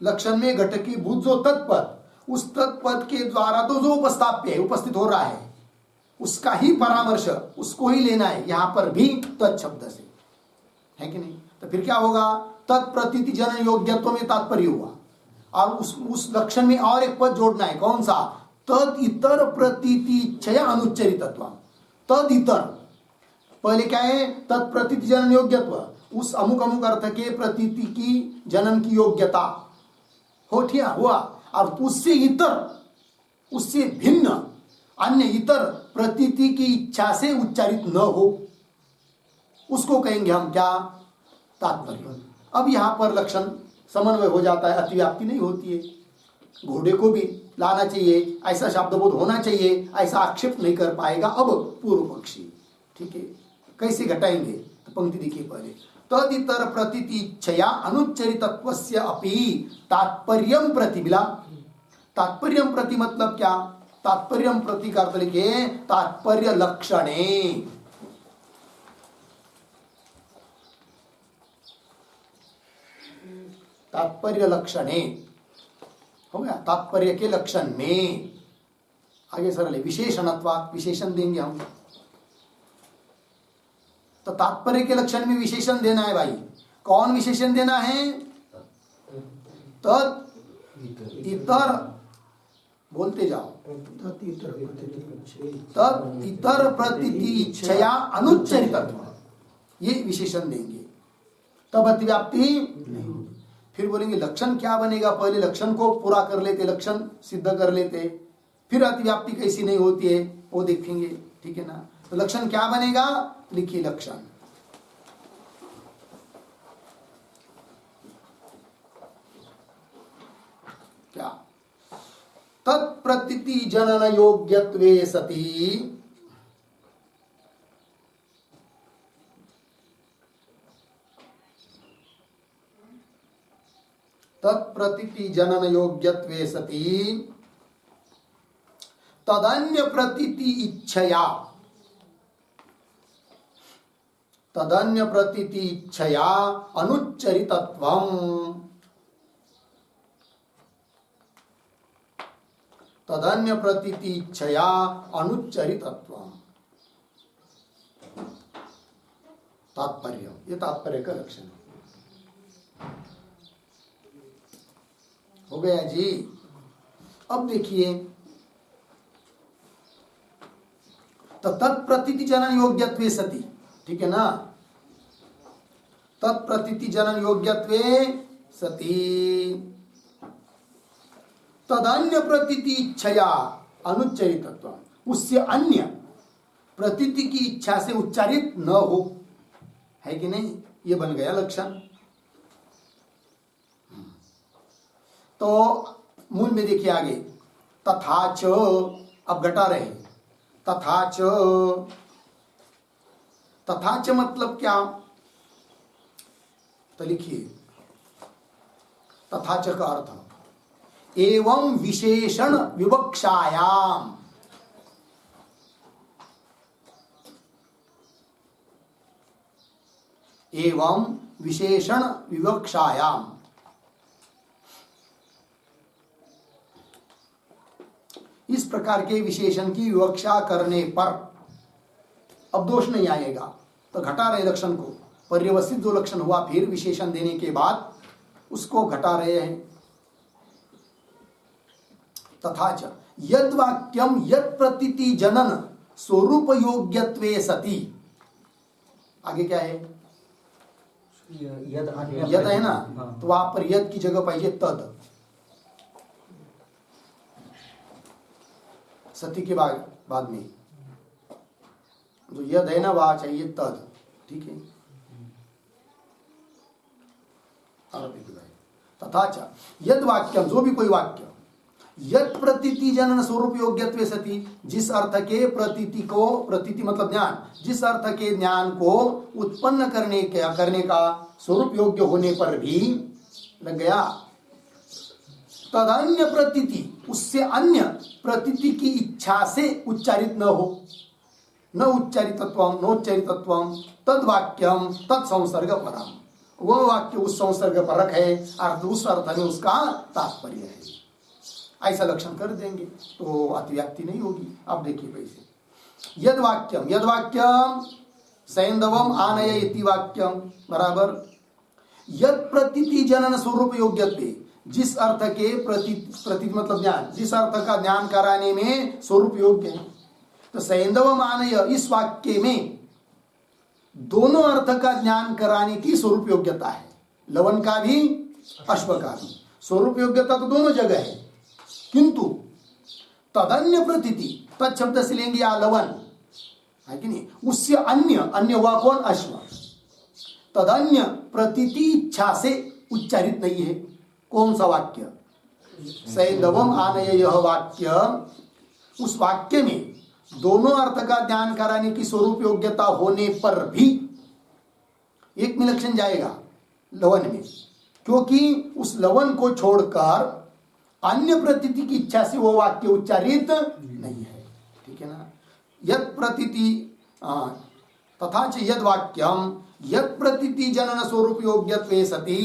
लक्षण में घटकीभूत जो तत्पद, उस तत्पद के द्वारा तो जो उपस्थाप्य है, उपस्थित हो रहा है, उसका ही परामर्श, उसको ही लेना है यहां पर भी तत्शब्द से, है कि नहीं? तो फिर क्या होगा? तत्प्रतीति जनन योग्यत्व में तात्पर्य हुआ, और उस लक्षण में और एक पद जोड़ना है। कौन सा? तद इतर प्रतीति इच्छया अनुच्चरितत्व। तद इतर, पहले क्या है? तत्प्रतीति जनन योग्यत्व, उस अमुक अमुक अर्थ के प्रतीति की जनन की योग्यता हो, ठीक हुआ, और उससे इतर, उससे भिन्न अन्य इतर प्रतीति की इच्छा से उच्चारित न हो, उसको कहेंगे हम क्या? तात्पर्य। अब यहां पर लक्षण समन्वय हो जाता है, अतिव्याप्ति नहीं होती है। घोड़े को भी लाना चाहिए, ऐसा शब्दबोध होना चाहिए, ऐसा आक्षेप नहीं कर पाएगा अब पूर्व पक्षी। ठीक है, कैसे घटाएंगे? तो पंक्ति देखिए पहले, तदितर प्रतीति इच्छया अनुच्चरितत्वस्य अपि तात्पर्यम प्रतिबिला। तात्पर्यम प्रति मतलब क्या? तात्पर्यम प्रति का अर्थ लिखे तात्पर्य लक्षणे, तात्पर्य लक्षणे हो गया, तात्पर्य के लक्षण में। आगे सरल है, विशेषणत्वा, विशेषण देंगे हम। तो तात्पर्य के लक्षण में विशेषण देना है भाई। कौन विशेषण देना है? तद इतर, बोलते जाओ, तद इतर प्रतीति इच्छया अनुच्चरितत्व, ये विशेषण देंगे, तब अतिव्याप्ति नहीं। फिर बोलेंगे लक्षण क्या बनेगा? पहले लक्षण को पूरा कर लेते, लक्षण सिद्ध कर लेते, फिर अतिव्याप्ति कैसी नहीं होती है वो देखेंगे। ठीक है ना? तो लक्षण क्या बनेगा? लिखिए लक्षण, क्या? तत्प्रतीति जनन योग्यत्वे सति तत्प्रतीति जनन योग्यत्वे सति तदन्य प्रतीति इच्छया, तदन्य प्रतीति इच्छया अनुच्चरितत्वम्, तदन्य प्रतीति इच्छया अनुच्चरितत्वम्। तात्पर्य, ये तात्पर्य का लक्षण है। हो गया जी। अब देखिए, तो तत्प्रतीति जनन योग्यत्वे सति, ठीक है ना। तत्प्रतीति जनन योग्यत्वे सती तदन्य प्रतीति इच्छया अनुच्चरितत्व, उससे अन्य प्रतीति की इच्छा से उच्चारित न हो, है कि नहीं, ये बन गया लक्षण। तो मूल में देखिए आगे, तथा च, अब घटा रहे, तथा च, तथा च मतलब क्या, तो लिखिए तथा च का अर्थ एवं विशेषण विवक्षायाम, एवं विशेषण विवक्षायाम, इस प्रकार के विशेषण की विवक्षा करने पर अब दोष नहीं आएगा। तो घटा रहे लक्षण को, पर्यवसित जो लक्षण हुआ फिर विशेषण देने के बाद उसको घटा रहे हैं। तथा च यद वाक्यम यद प्रतीति जनन स्वरूप योग्यत्वे सति, आगे क्या है, यद है ना, तो वहां पर यद की जगह पाइए तद, सती के बाद में जो यद है ना वहां चाहिए तद, ठीक है। तथा च यद वाक्यम, जो भी कोई वाक्य यद प्रतीति जनन स्वरूप योग्यत्वे सति, जिस अर्थ के प्रतीति को, प्रतीति मतलब ज्ञान, जिस अर्थ के ज्ञान को उत्पन्न करने का स्वरूप योग्य होने पर भी लग गया, तदन्य प्रतीति, उससे अन्य प्रतीति की इच्छा से उच्चारित न हो, न उच्चारितत्वम नोच्चारितत्वम तद वाक्यम तत्संसर्ग परम, वह वाक्य उस संसर्ग परक है, अर्थ उस अर्थ में उसका तात्पर्य है, ऐसा लक्षण कर देंगे तो अतिव्याप्ति नहीं होगी। अब देखिए वैसे, यद वाक्यम सैंधवम आनय इति वाक्यम बराबर, यद प्रतीति जनन स्वरूप योग्यत्वे, जिस अर्थ के प्रतीति मतलब ज्ञान, जिस अर्थ का ज्ञान कराने में स्वरूप योग्य है, तो सैंधवम आनय, इस वाक्य में दोनों अर्थ का ज्ञान कराने की स्वरूप योग्यता है, लवन का भी अश्व का भी स्वरूप योग्यता तो दोनों जगह है, किंतु तदन्य प्रतीति, तत् शब्द से लेंगे या लवन, है कि नहीं, उससे अन्य हुआ कौन, अश्व, तदन्य प्रतीति इच्छा से उच्चारित नहीं है। कौन सा वाक्य, सैंधवम आनय, यह वाक्य, उस वाक्य में दोनों अर्थ का ज्ञान कराने की स्वरूप योग्यता होने पर भी एक में लक्षण जाएगा लवन में, क्योंकि उस लवन को छोड़कर अन्य प्रतीति की इच्छा से वो वाक्य उच्चारित नहीं है, ठीक है ना। यद प्रतीति तथा च यद वाक्यम यद प्रतीति जनन स्वरूप योग्यत्वे सति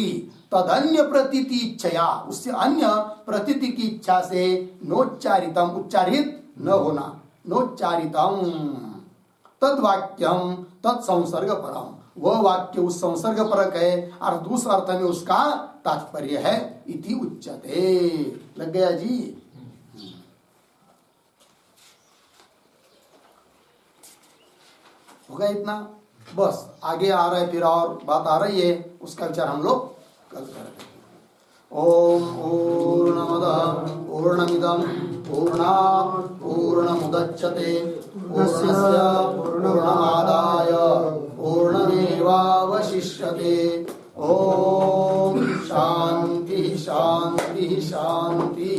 तदन्य प्रतीति इच्छया, उससे अन्य प्रतीति की इच्छा से नोच्चारितम, उच्चारित न होना, नोच्चारितम तद वाक्यम तत्संसर्ग परम, वह वाक्य उस संसर्ग परक है, अर्थ उस अर्थ में उसका तात्पर्य है, इति उच्यते। लग गया जी। हो गया इतना, बस आगे आ रहा है, फिर और बात आ रही है, उसका विचार हम लोग कल करेंगे। ओम पूर्णमदः पूर्णमिदं पूर्णात् पूर्णमुदच्यते पूर्णस्य पूर्णमादाय पूर्णमेवावशिष्यते। ओम शांति शांति शांति।